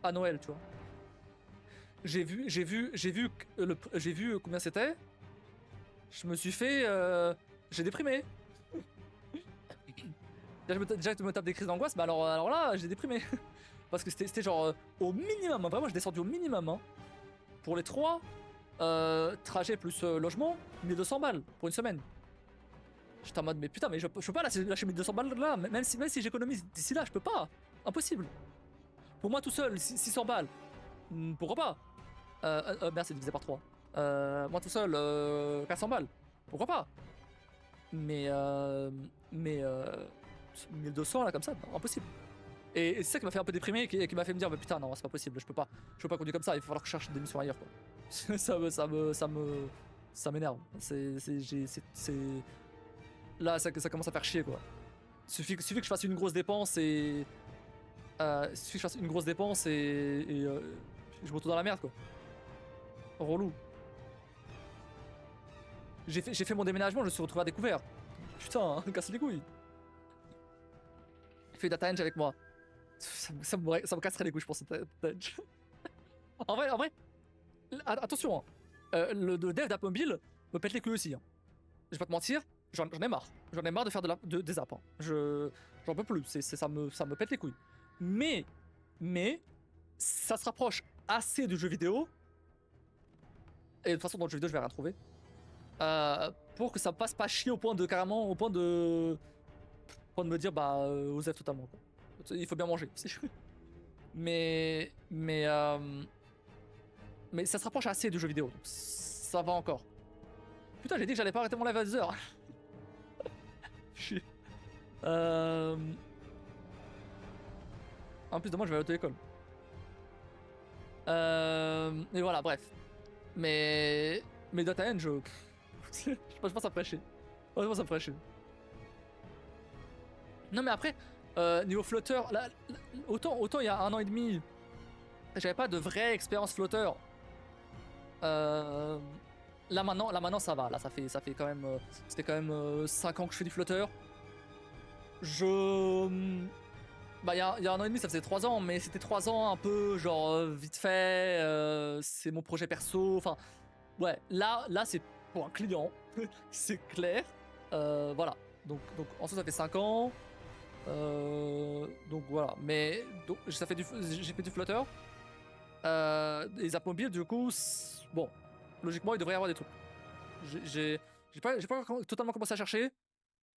à Noël, tu vois. J'ai vu combien c'était. Je me suis fait, j'ai déprimé. Déjà que je me tape des crises d'angoisse, bah alors là, j'ai déprimé. Parce que c'était genre au minimum, hein, vraiment, j'ai descendu au minimum. Hein. Pour les 3 trajets plus logement, 1200 balles pour une semaine. J'étais en mode, mais putain, mais je peux pas lâcher mes 200 balles là, même si j'économise d'ici là, je peux pas. Impossible. Pour moi tout seul, 600 balles, pourquoi pas. Merde, c'est divisé par 3. Moi tout seul, 400 balles, pourquoi pas. Mais 1200 là comme ça, non, impossible. Et c'est ça qui m'a fait un peu déprimer et qui m'a fait me dire, mais putain non, c'est pas possible, je peux pas conduire comme ça, il va falloir que je cherche des missions ailleurs quoi. ça m'énerve. Là ça commence à faire chier quoi. Suffit que je fasse une grosse dépense et je me retrouve dans la merde quoi. Relou. J'ai fait mon déménagement, je me suis retrouvé à découvert. Putain, hein, casse les couilles. J'ai fait Data Eng avec moi. Ça me casserait les couilles, je pense, Data Eng. en vrai, attention, hein, le dev d'app mobile me pète les couilles aussi. Hein. Je vais pas te mentir, j'en ai marre. J'en ai marre de faire des apps. Hein. J'en peux plus, ça me pète les couilles. Mais, ça se rapproche assez du jeu vidéo. Et de toute façon, dans le jeu vidéo, je vais rien trouver. Pour que ça me fasse pas chier au point de me dire bah Osef totalement quoi. Il faut bien manger. mais ça se rapproche assez du jeu vidéo, donc ça va encore. Putain, j'ai dit que j'allais pas arrêter mon live à 2h. En plus de moi, je vais à l'auto-école. Et voilà, bref. Mais Data Eng, je pense que ça me ferait chier. Honnêtement, ça me ferait chier. Non mais après, niveau flotteur, là, autant il y a 1 an et demi, j'avais pas de vraie expérience flotteur. Là maintenant ça va, là ça fait quand même, c'était quand même 5 ans que je fais du flotteur. Bah il y a 1 an et demi, ça faisait 3 ans, mais c'était 3 ans un peu genre vite fait, c'est mon projet perso, enfin ouais, là c'est pour un client, c'est clair, voilà. Donc ensuite ça fait 5 ans. Donc voilà, mais donc, j'ai fait du flotteur. Les apps mobiles, du coup, bon, logiquement, il devrait y avoir des trucs. J'ai pas totalement commencé à chercher.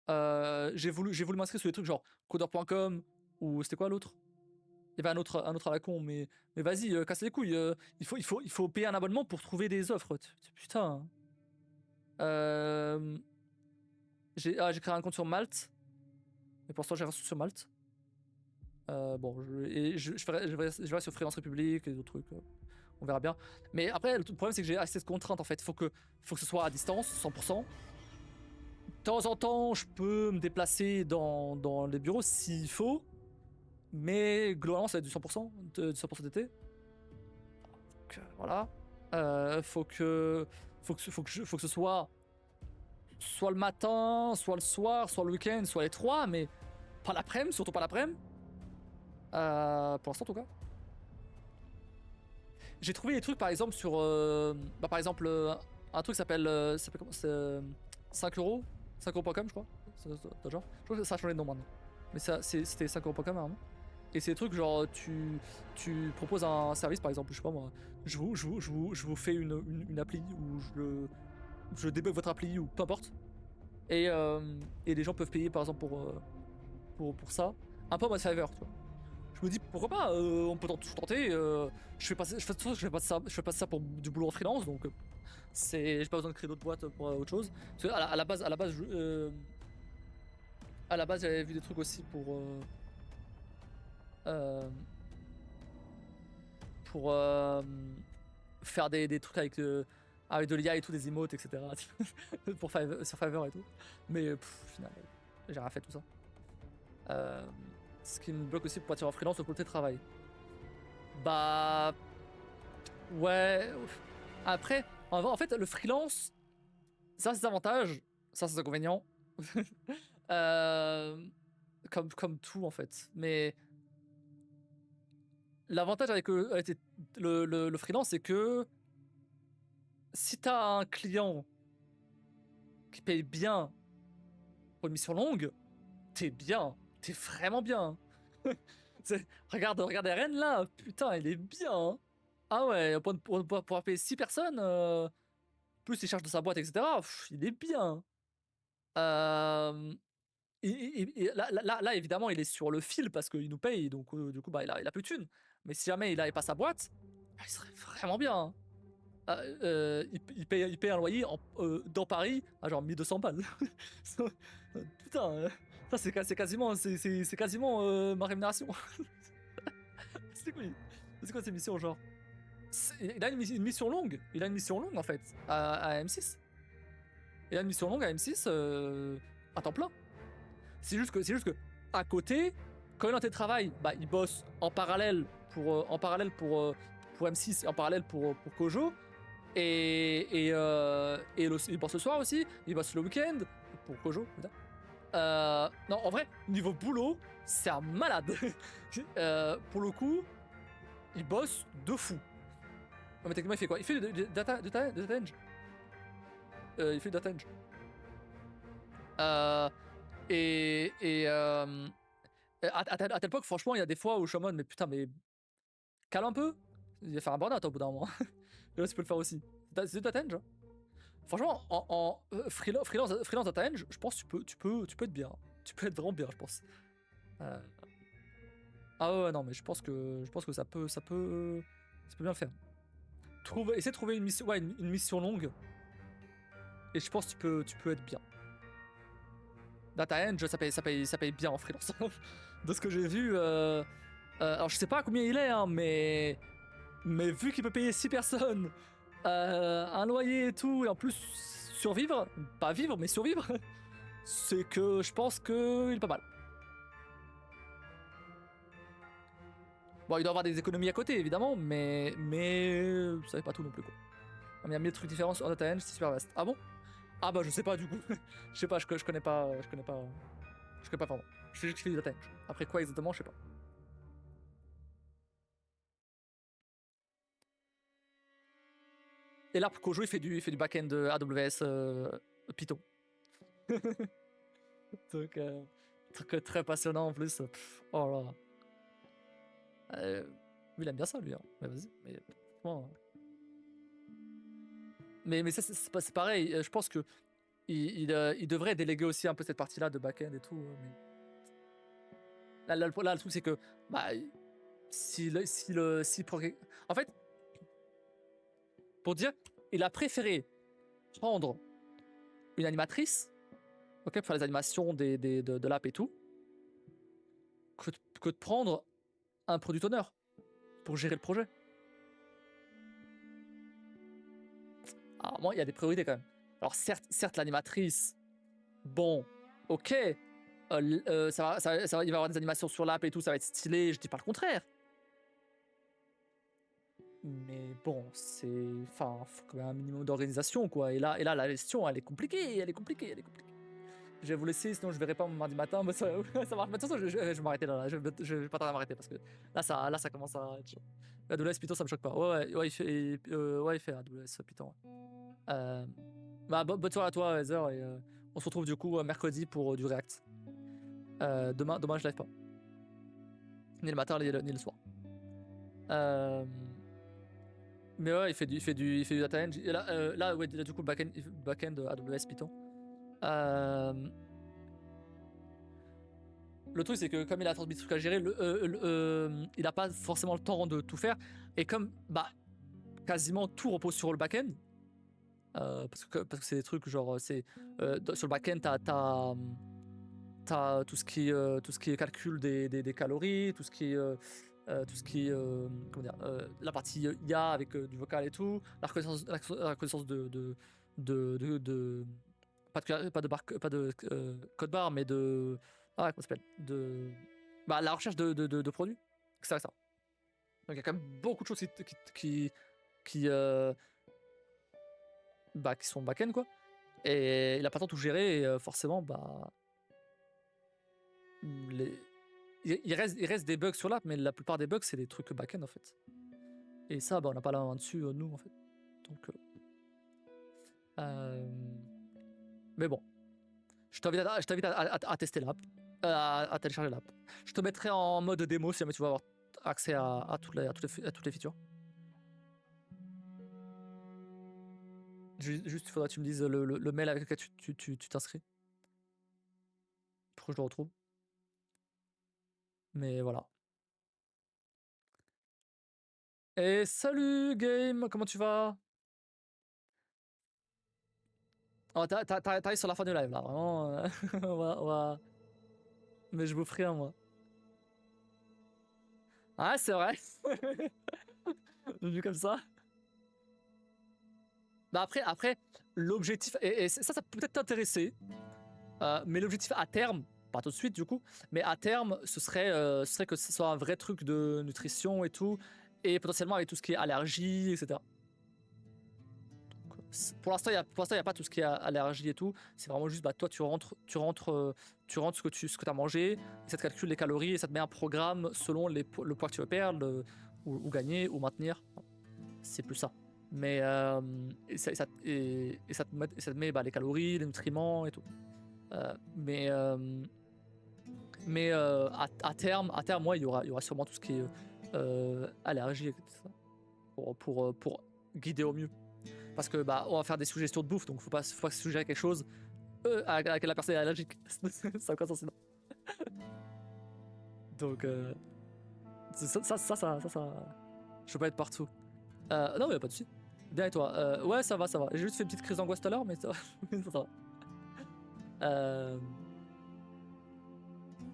J'ai voulu m'inscrire sur des trucs genre codeur.com ou c'était quoi l'autre? Il y avait un autre à la con, mais vas-y, casse les couilles. Il faut payer un abonnement pour trouver des offres. Putain. J'ai créé un compte sur Malte. Mais pour l'instant, j'ai rien sur Malte. Bon, je verrai sur Freelance République et d'autres trucs. On verra bien. Mais après, le problème, c'est que j'ai assez de contraintes en fait. Faut que ce soit à distance, 100%. De temps en temps, je peux me déplacer dans les bureaux s'il faut. Mais globalement, ça va être du 100%, du 100% d'été. Donc voilà. Faut que ce soit le matin, soit le soir, soit le week-end, soit les 3, mais pas l'après-midi, surtout pas l'après-midi. Pour l'instant, en tout cas. J'ai trouvé des trucs, par exemple, sur... par exemple, un truc s'appelle... 5 euros 5euros.com, je crois. Je crois que ça a changé de nom maintenant. Mais c'était 5euros.com avant. Et c'est des trucs genre, tu proposes un service, par exemple, je sais pas moi, je vous fais une appli, ou je débug votre appli, ou peu importe. Et les gens peuvent payer, par exemple, pour ça. Un peu en mode Fiverr, tu vois. je me dis pourquoi pas, on peut toujours tenter. Je fais pas, je fais pas ça pour du boulot en freelance, donc j'ai pas besoin de créer d'autres boîtes pour autre chose. Parce que à la base, j'avais vu des trucs aussi euh, pour faire des trucs avec de l'IA et tout, des emotes, etc. pour sur Fiverr et tout. Mais au final, j'ai rien fait de tout ça. Ce qui me bloque aussi pour partir en freelance au côté travail. Bah. Ouais. Après, en fait, le freelance, ça c'est ses avantages, ça c'est ses inconvénients. Comme tout en fait. Mais l'avantage avec le freelance, c'est que si t'as un client qui paye bien pour une mission longue, t'es bien, t'es vraiment bien. Regarde Eren là, putain, il est bien. Hein. Ah ouais, pour payer 6 personnes, plus les charges de sa boîte, etc. Il est bien. Là, évidemment, il est sur le fil parce qu'il nous paye, donc du coup, bah, il a plus de thunes. Mais si jamais il avait pas sa boîte, bah, il serait vraiment bien. Il paye un loyer dans Paris à genre 1200 balles. Putain, ça c'est quasiment ma rémunération. C'est quoi ces missions genre? Il a une mission longue. Il a une mission longue en fait à M6. Il a une mission longue à M6 à temps plein. C'est juste que à côté, quand il est en télétravail, bah il bosse en parallèle pour M6 et en parallèle pour Kojo. Il bosse le soir aussi, il bosse le week-end pour Kojo. Non, en vrai, niveau boulot, c'est un malade. Pour le coup, il bosse de fou. Non, mais techniquement, il fait quoi? Il fait de data eng. Il fait du data eng. À tel point que franchement, il y a des fois où je suis en mode, mais putain, mais calme un peu. Il va faire un burn-out au bout d'un moment. Et là, tu peux le faire aussi. C'est du data eng. Hein. Franchement, en freelance data eng, je pense que tu peux être bien. Tu peux être vraiment bien, je pense. Ah ouais, non, mais je pense que ça peut bien le faire. Essaie de trouver une mission longue. Et je pense que tu peux être bien. Data eng, ça paye bien en freelance. De ce que j'ai vu. Alors je sais pas à combien il est, hein, mais vu qu'il peut payer 6 personnes, un loyer et tout, et en plus survivre, pas vivre, mais survivre, c'est que je pense qu'il est pas mal. Bon, il doit avoir des économies à côté, évidemment, mais ça savez pas tout non plus, quoi. Il y a 1000 trucs différents sur Data eng, c'est super vaste. Ah bon? Ah bah je sais pas du coup. Je sais pas, je connais pas vraiment. Je sais juste que je fais du Data eng. Après quoi exactement, je sais pas. Et là, pour Kojo, il fait du back-end AWS Python. Donc, truc très passionnant en plus. Oh là. Il aime bien ça, lui. Hein. Mais vas-y. Mais ça, c'est pareil. Je pense que il devrait déléguer aussi un peu cette partie-là de back-end et tout. Mais... Là, le truc, c'est que bah, en fait, pour dire, il a préféré prendre une animatrice, ok, pour faire les animations de l'app et tout, que de prendre un product owner pour gérer le projet. Alors moi, il y a des priorités quand même. Alors certes l'animatrice, bon, ok, il va y avoir des animations sur l'app et tout, ça va être stylé, je dis pas le contraire. Mais bon, faut quand même un minimum d'organisation, quoi. Et là, la gestion, elle est compliquée. Je vais vous laisser, sinon je verrai pas mon mardi matin. Mais ça marche. De toute façon, je vais m'arrêter là. Je vais pas tarder à m'arrêter parce que là, ça commence à être chaud. AWS Python, ça me choque pas. Ouais, il fait AWS Python. Bah, bonne soirée à toi, Heather. Et on se retrouve du coup mercredi pour du React. Demain, je live pas. Ni le matin, ni le soir. Mais ouais, il fait du data eng. Et là, ouais, du coup, back-end AWS Python. le truc, c'est que comme il a 30 000 trucs à gérer, il a pas forcément le temps de tout faire. Et comme bah, quasiment tout repose sur le back-end, parce que c'est des trucs genre, sur le back-end, t'as tout ce qui est calcul des calories, tout ce qui est, comment dire, la partie IA avec du vocal et tout, la reconnaissance de pas de code barre, mais de comment ça s'appelle, bah, la recherche de produits, etc., etc. Donc il y a quand même beaucoup de choses qui, euh, qui sont back-end, quoi. Et il a pas le temps de tout gérer, et forcément, bah, les... il reste des bugs sur l'app, mais la plupart des bugs, c'est des trucs back-end, en fait. Et ça, bah, on n'a pas la main dessus, nous, en fait. Donc, mais bon, je t'invite à tester l'app, à télécharger l'app. Je te mettrai en mode démo si jamais tu veux avoir accès à toutes les features. Juste, il faudra que tu me dises le mail avec lequel tu t'inscris. Pour que je le retrouve. Mais voilà. Et salut Game, comment tu vas? Oh, t'arrives sur la fin du live là, vraiment. On va... Mais je vous ferai un, moi. Ah, c'est vrai. Vu comme ça. Bah après l'objectif, et ça peut peut-être t'intéresser, mais l'objectif à terme, pas tout de suite du coup, mais à terme, ce serait que ce soit un vrai truc de nutrition et tout, et potentiellement avec tout ce qui est allergie, etc. Donc, pour l'instant, il y a pas tout ce qui est allergie et tout. C'est vraiment juste, bah, toi, tu rentres ce que tu as mangé, et ça te calcule les calories, et ça te met un programme selon le poids que tu veux perdre, ou gagner, ou maintenir. C'est plus ça. Mais et ça te met bah, les calories, les nutriments et tout. À terme, ouais, il y aura sûrement tout ce qui est allergie, etc. Pour guider au mieux. Parce que bah, on va faire des suggestions de bouffe, donc faut pas suggérer quelque chose à laquelle la personne est allergique. Ça a quoi sinon. Donc ça, je peux pas être partout. Non, mais y a pas de soucis. Bien, et toi? Ouais, ça va. J'ai juste fait une petite crise d'angoisse tout à l'heure, mais ça va. Ça va.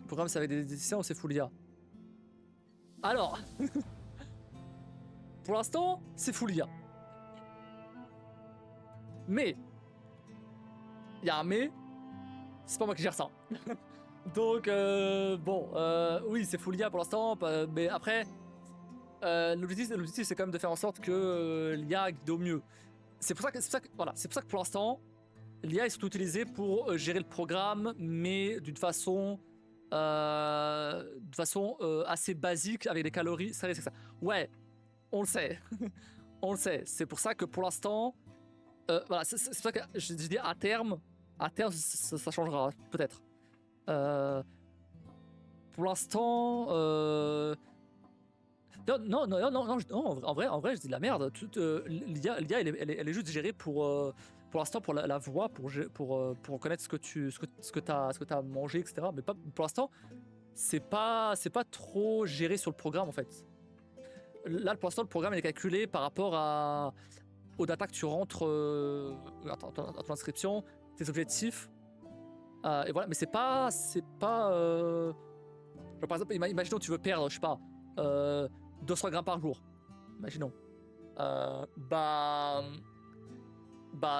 Le programme, c'est avec des décisions ou c'est full IA? Alors, pour l'instant, c'est full IA. Mais, il y a un mais, c'est pas moi qui gère ça. Donc, oui, c'est full IA pour l'instant, mais après, l'objectif, c'est quand même de faire en sorte que l'IA guide au mieux. C'est pour ça que pour l'instant, l'IA est surtout utilisée pour gérer le programme, mais d'une façon assez basique, avec des calories. C'est ça. Ouais, on le sait. On le sait. C'est pour ça que pour l'instant, voilà, c'est pour ça que je dis à terme, ça changera peut-être. Pour l'instant, non, en vrai, je dis de la merde. L'IA, elle est juste gérée pour l'instant, pour la voix, pour reconnaître ce que t'as mangé, etc. Mais pas, pour l'instant, c'est pas trop géré sur le programme, en fait. Là, pour l'instant, le programme est calculé par rapport aux data que tu rentres à ton inscription, tes objectifs. Et voilà, mais c'est pas genre, par exemple, imaginons que tu veux perdre, je sais pas, 200 grammes par jour, imaginons. Bah,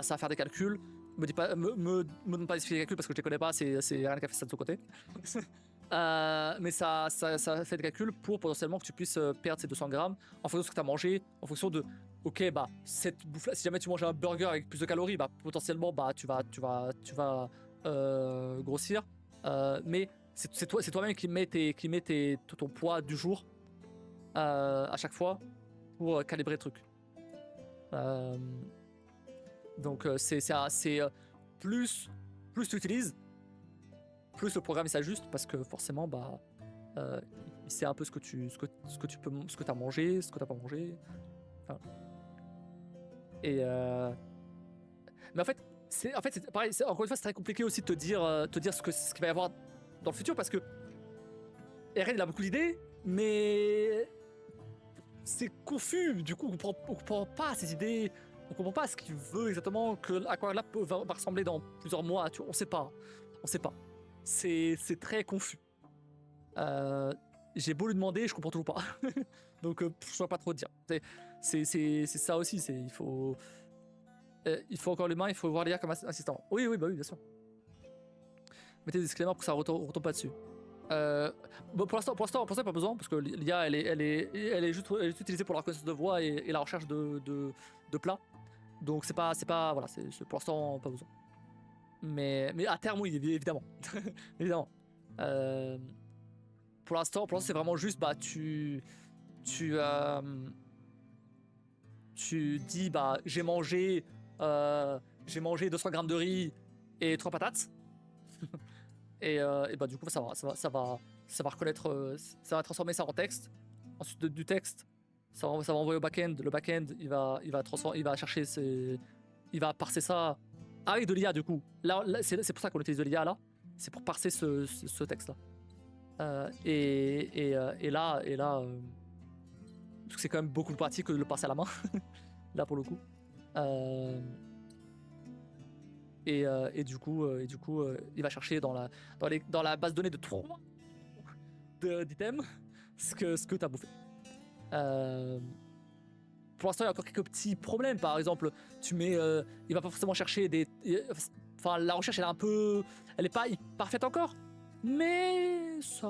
ça va faire des calculs. Me donne pas les calculs parce que je les connais pas, c'est rien qui a fait ça de son côté. Mais ça fait des calculs pour potentiellement que tu puisses perdre ces 200 grammes en fonction de ce que tu as mangé, en fonction de, ok, bah, cette bouffe là, si jamais tu manges un burger avec plus de calories, bah, potentiellement, bah, tu vas grossir. Mais c'est toi-même qui met ton poids du jour à chaque fois pour calibrer le truc. Donc plus tu utilises, plus le programme s'ajuste parce que forcément bah il sait un peu ce que t'as mangé, ce que t'as pas mangé. Enfin. Et mais en fait c'est pareil, encore une fois c'est très compliqué aussi de te dire ce qu'il va y avoir dans le futur parce que Eren, il a beaucoup d'idées, mais c'est confus. Du coup, on comprend pas ses idées. On comprend pas ce qu'il veut exactement, que Aqualab va ressembler dans plusieurs mois. Tu vois, on sait pas. On sait pas. C'est très confus. J'ai beau lui demander, je comprends toujours pas. Donc, je saurais pas trop te dire. C'est ça aussi. Il faut encore les mains, il faut voir l'IA comme assistant. Oui, oui, bah oui, bien sûr. Mettez des disclaimers pour que ça retombe pas dessus. Bon, pour l'instant, il n'y a pas besoin, parce que l'IA, elle est juste utilisée pour la reconnaissance de voix et la recherche de plats. Donc, c'est pas, voilà, c'est pour l'instant, pas besoin. Mais à terme, oui, évidemment. Évidemment. Pour l'instant, c'est vraiment juste, bah, tu dis, bah, j'ai mangé 200 grammes de riz et 3 patates. et bah, du coup, ça va reconnaître, ça va transformer ça en texte. Ensuite, du texte, ça va envoyer au back-end. Le back-end, il va chercher il va parser ça avec de l'IA, du coup. Là c'est pour ça qu'on utilise de l'IA, là. C'est pour parser ce texte-là. Et là, parce que c'est quand même beaucoup plus pratique que de le passer à la main. Là, pour le coup. Et du coup, il va chercher dans la base de données de 3 d'items ce que tu as bouffé. Pour l'instant, il y a encore quelques petits problèmes. Par exemple, il va pas forcément chercher enfin, la recherche, elle est pas parfaite encore, mais ça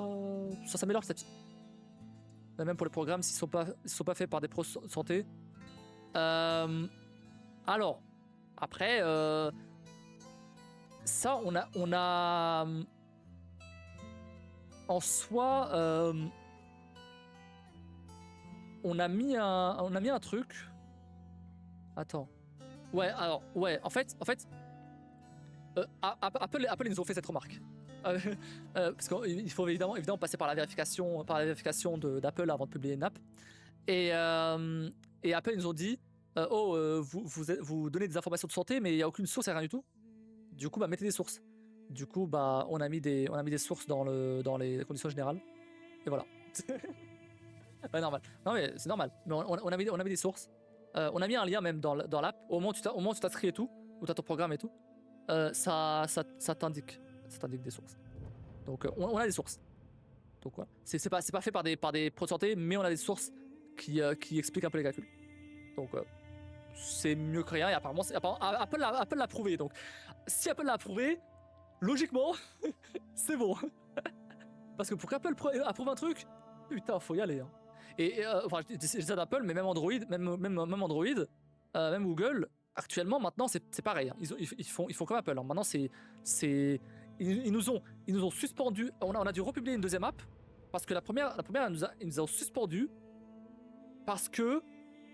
s'améliore petit à petit. Même pour les programmes, s'ils sont pas faits par des pros santé. Alors, après, ça, on a en soi, on a mis un truc. Attends. Ouais, alors, ouais, en fait, Apple, ils nous ont fait cette remarque. Parce qu'il faut évidemment passer par la vérification d'Apple avant de publier une app. Et Apple, ils nous ont dit, vous donnez des informations de santé, mais il n'y a aucune source et rien du tout. Du coup, bah, mettez des sources. Du coup, bah, on a mis des sources dans les conditions générales. Et voilà. Ouais, normal. Non, mais c'est normal. Mais on a mis des sources. On a mis un lien même dans l'app. Au moment où tu t'inscris et tout, où tu as ton programme et tout, ça t'indique des sources. Donc, on a des sources. Donc, voilà. C'est pas fait par des pros de santé, mais on a des sources qui expliquent un peu les calculs. Donc, c'est mieux que rien. Et apparemment, Apple l'a prouvé. Donc, si Apple l'a prouvé, logiquement, c'est bon. Parce que pour qu'Apple approuve un truc, putain, faut y aller. Hein. Et enfin, je dis ça d'Apple, mais même Android, même Android, même Google, actuellement, maintenant, c'est pareil. Hein. Ils font comme Apple. Hein. Maintenant, ils nous ont suspendu. On a dû republier une deuxième app parce que la première, ils nous ont suspendu parce que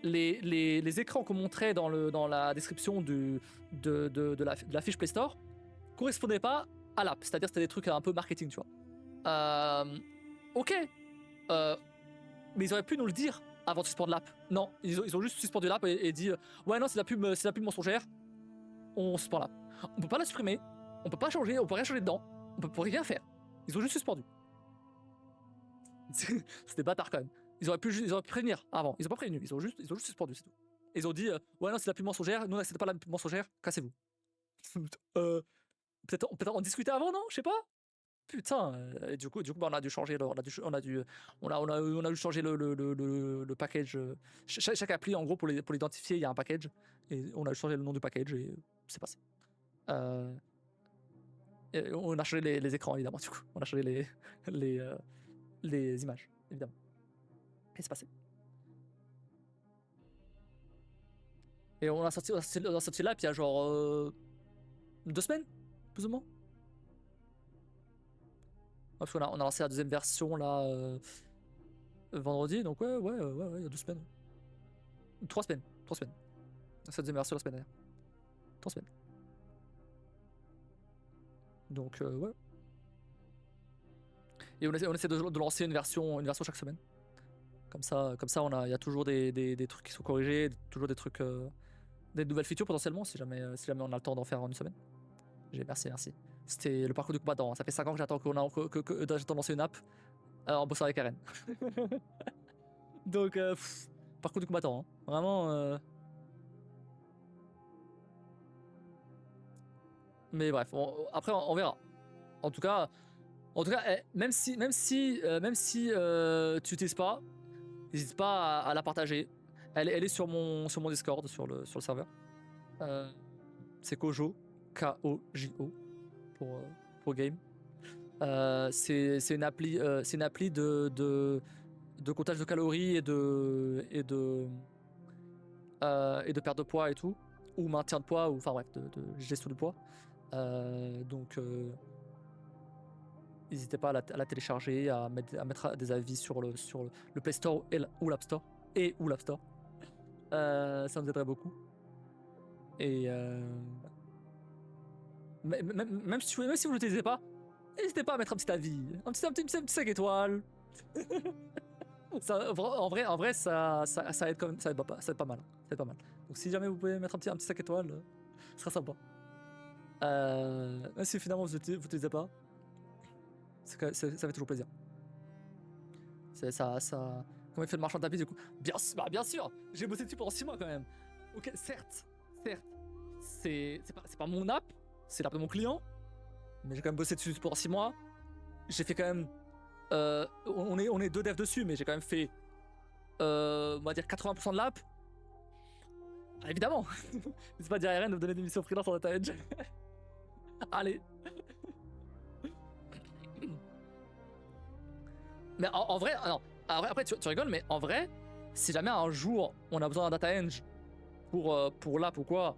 les écrans qu'on montrait dans la description de la fiche Play Store correspondaient pas à l'app. C'est-à-dire, c'était des trucs un peu marketing, tu vois. Ok. Mais ils auraient pu nous le dire avant de suspendre l'app. Non, ils ont juste suspendu l'app et dit ouais, non, c'est la pub mensongère. On suspend l'app. On peut pas la supprimer. On peut pas changer. On peut rien changer dedans. On peut rien faire. Ils ont juste suspendu. C'était bâtard quand même. Ils auraient pu prévenir avant. Ils ont pas prévenu. Ils ont juste suspendu, c'est tout. Ils ont dit ouais, non, c'est la pub mensongère. Nous, n'acceptons pas la pub mensongère. Cassez-vous. Peut-être en discuter avant, non? Je sais pas. Putain, et du coup, bah, on a dû changer, on a dû changer le package. Chaque appli, en gros, pour l'identifier, il y a un package, et on a changé le nom du package et c'est passé. Et on a changé les écrans, évidemment. Du coup, on a changé les images, évidemment. Et c'est passé. Et on a sorti l'app il y a genre 2 semaines, plus ou moins. Parce qu'on a lancé la deuxième version là vendredi, donc ouais, il y a 2 semaines. 3 semaines. Cette deuxième version la semaine dernière. 3 semaines. Donc ouais. Et on essaie de lancer une version chaque semaine. Comme ça, il y a toujours des trucs qui sont corrigés, toujours des trucs, des nouvelles features potentiellement si jamais on a le temps d'en faire en une semaine. Merci. C'était le parcours du combattant. Ça fait 5 ans que j'attends de lancer une app. en bossant avec Eren. Donc, parcours du combattant, hein. Vraiment. Mais bref, après on verra. En tout cas, même si tu n'utilises pas, n'hésite pas à la partager. Elle est sur mon Discord, sur le serveur. C'est Kojo, Kojo pour game. C'est une appli de comptage de calories et de perte de poids et tout, ou maintien de poids, ou enfin bref, de gestion du poids. Donc n'hésitez pas à la télécharger, à mettre des avis sur le Play Store ou l'App Store ça nous aiderait beaucoup. Et même si vous ne l'utilisez pas, n'hésitez pas à mettre un petit avis, un petit 5 étoiles. Ça, en vrai ça aide quand même, ça aide pas mal. Donc si jamais vous pouvez mettre un petit 5 étoiles, ce sera sympa. Même si finalement vous n'utilisez pas, ça fait toujours plaisir. Ça comment il fait le marchand de tapis du coup? Bien sûr, j'ai bossé dessus pendant 6 mois quand même. Ok, certes, c'est pas mon app, c'est l'app de mon client, mais j'ai quand même bossé dessus pendant 6 mois. J'ai fait quand même, on est 2 devs dessus, mais j'ai quand même fait, on va dire 80% de l'app. Ah, évidemment, c'est pas dire à Eren de me donner des missions freelance en data edge. Allez. Mais en vrai, non. Après tu rigoles, mais en vrai, si jamais un jour on a besoin d'un data eng pour l'app ou quoi,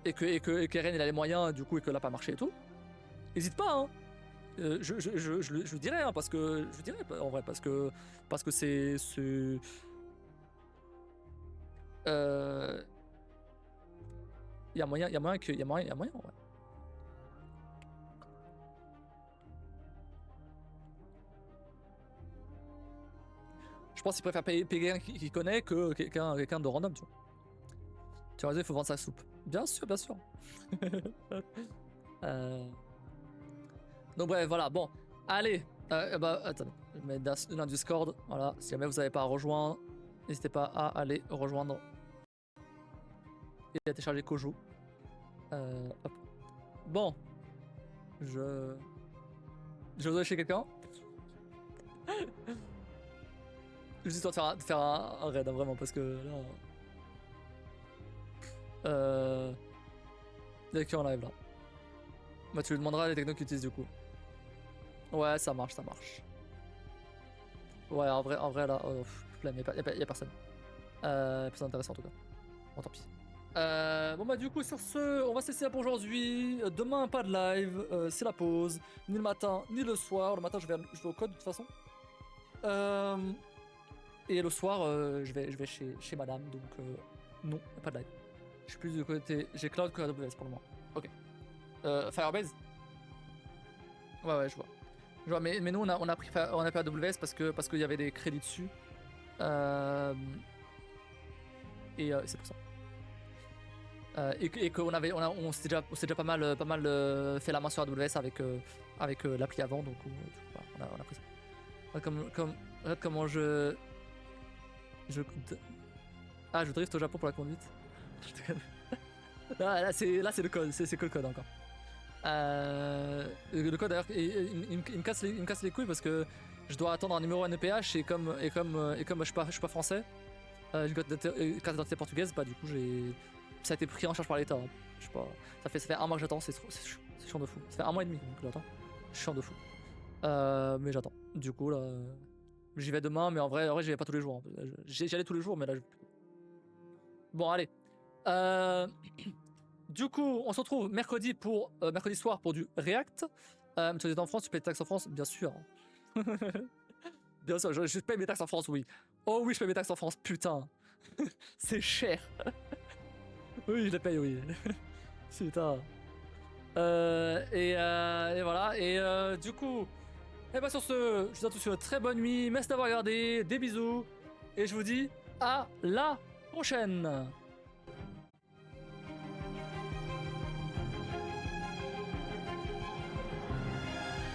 et que Eren il a les moyens du coup et que l'app a marché et tout, n'hésite pas, hein. Je le dirais, hein, parce que je dirais en vrai parce que c'est il y a moyen ouais. Je pense qu'il préfère payer quelqu'un qu'il connaît que quelqu'un de random, tu vois. Tu vois, il faut vendre sa soupe. Bien sûr. Donc bref, voilà, bon. Allez, attendez, je vais mettre dans Discord, voilà. Si jamais vous n'avez pas à rejoindre, n'hésitez pas à aller rejoindre et à télécharger Kojo. Hop. Bon. Je dois chez quelqu'un. Juste histoire de faire un raid, hein, vraiment, parce que là... Il y a qui en live là. Bah tu lui demanderas les technos qu'il utilise du coup. Ouais, ça marche. Ouais, en vrai là, flemme, y a personne. Personne intéressant en tout cas. Bon, tant pis. Bon bah du coup sur ce, on va se laisser là pour aujourd'hui. Demain pas de live, c'est la pause. Ni le matin, ni le soir. Le matin je vais au code de toute façon. Et le soir je vais chez madame, donc non, pas de live. Je suis plus du côté, j'ai Cloud que AWS pour le moment. Ok. Firebase. Ouais, je vois. Mais nous on a pris AWS parce qu'il y avait des crédits dessus. Et c'est pour ça. Et qu'on s'est déjà pas mal fait la main sur AWS avec l'appli avant, donc on a pris ça. Regarde comment je drift au Japon pour la conduite. Là c'est le code, c'est que le code encore. Le code d'ailleurs il me casse les couilles parce que je dois attendre un numéro NEPH et comme je suis pas français, j'ai une carte d'identité portugaise, bah du coup ça a été pris en charge par l'État. Hein. Je sais pas, ça fait 1 mois que j'attends, c'est chiant de fou. Ça fait 1 mois et demi donc j'attends. Chiant de fou. Mais j'attends. Du coup là, j'y vais demain, mais en vrai j'y vais pas tous les jours. Hein. J'y allais tous les jours, mais là bon allez. Du coup, on se retrouve mercredi soir pour du React. Tu es en France, tu payes tes taxes en France, bien sûr. Bien sûr, je paye mes taxes en France, oui. Oh oui, je paye mes taxes en France, putain. C'est cher. Oui, je les paye, oui. Putain. Et voilà. Et du coup, sur ce, je vous souhaite à tous une très bonne nuit. Merci d'avoir regardé. Des bisous. Et je vous dis à la prochaine.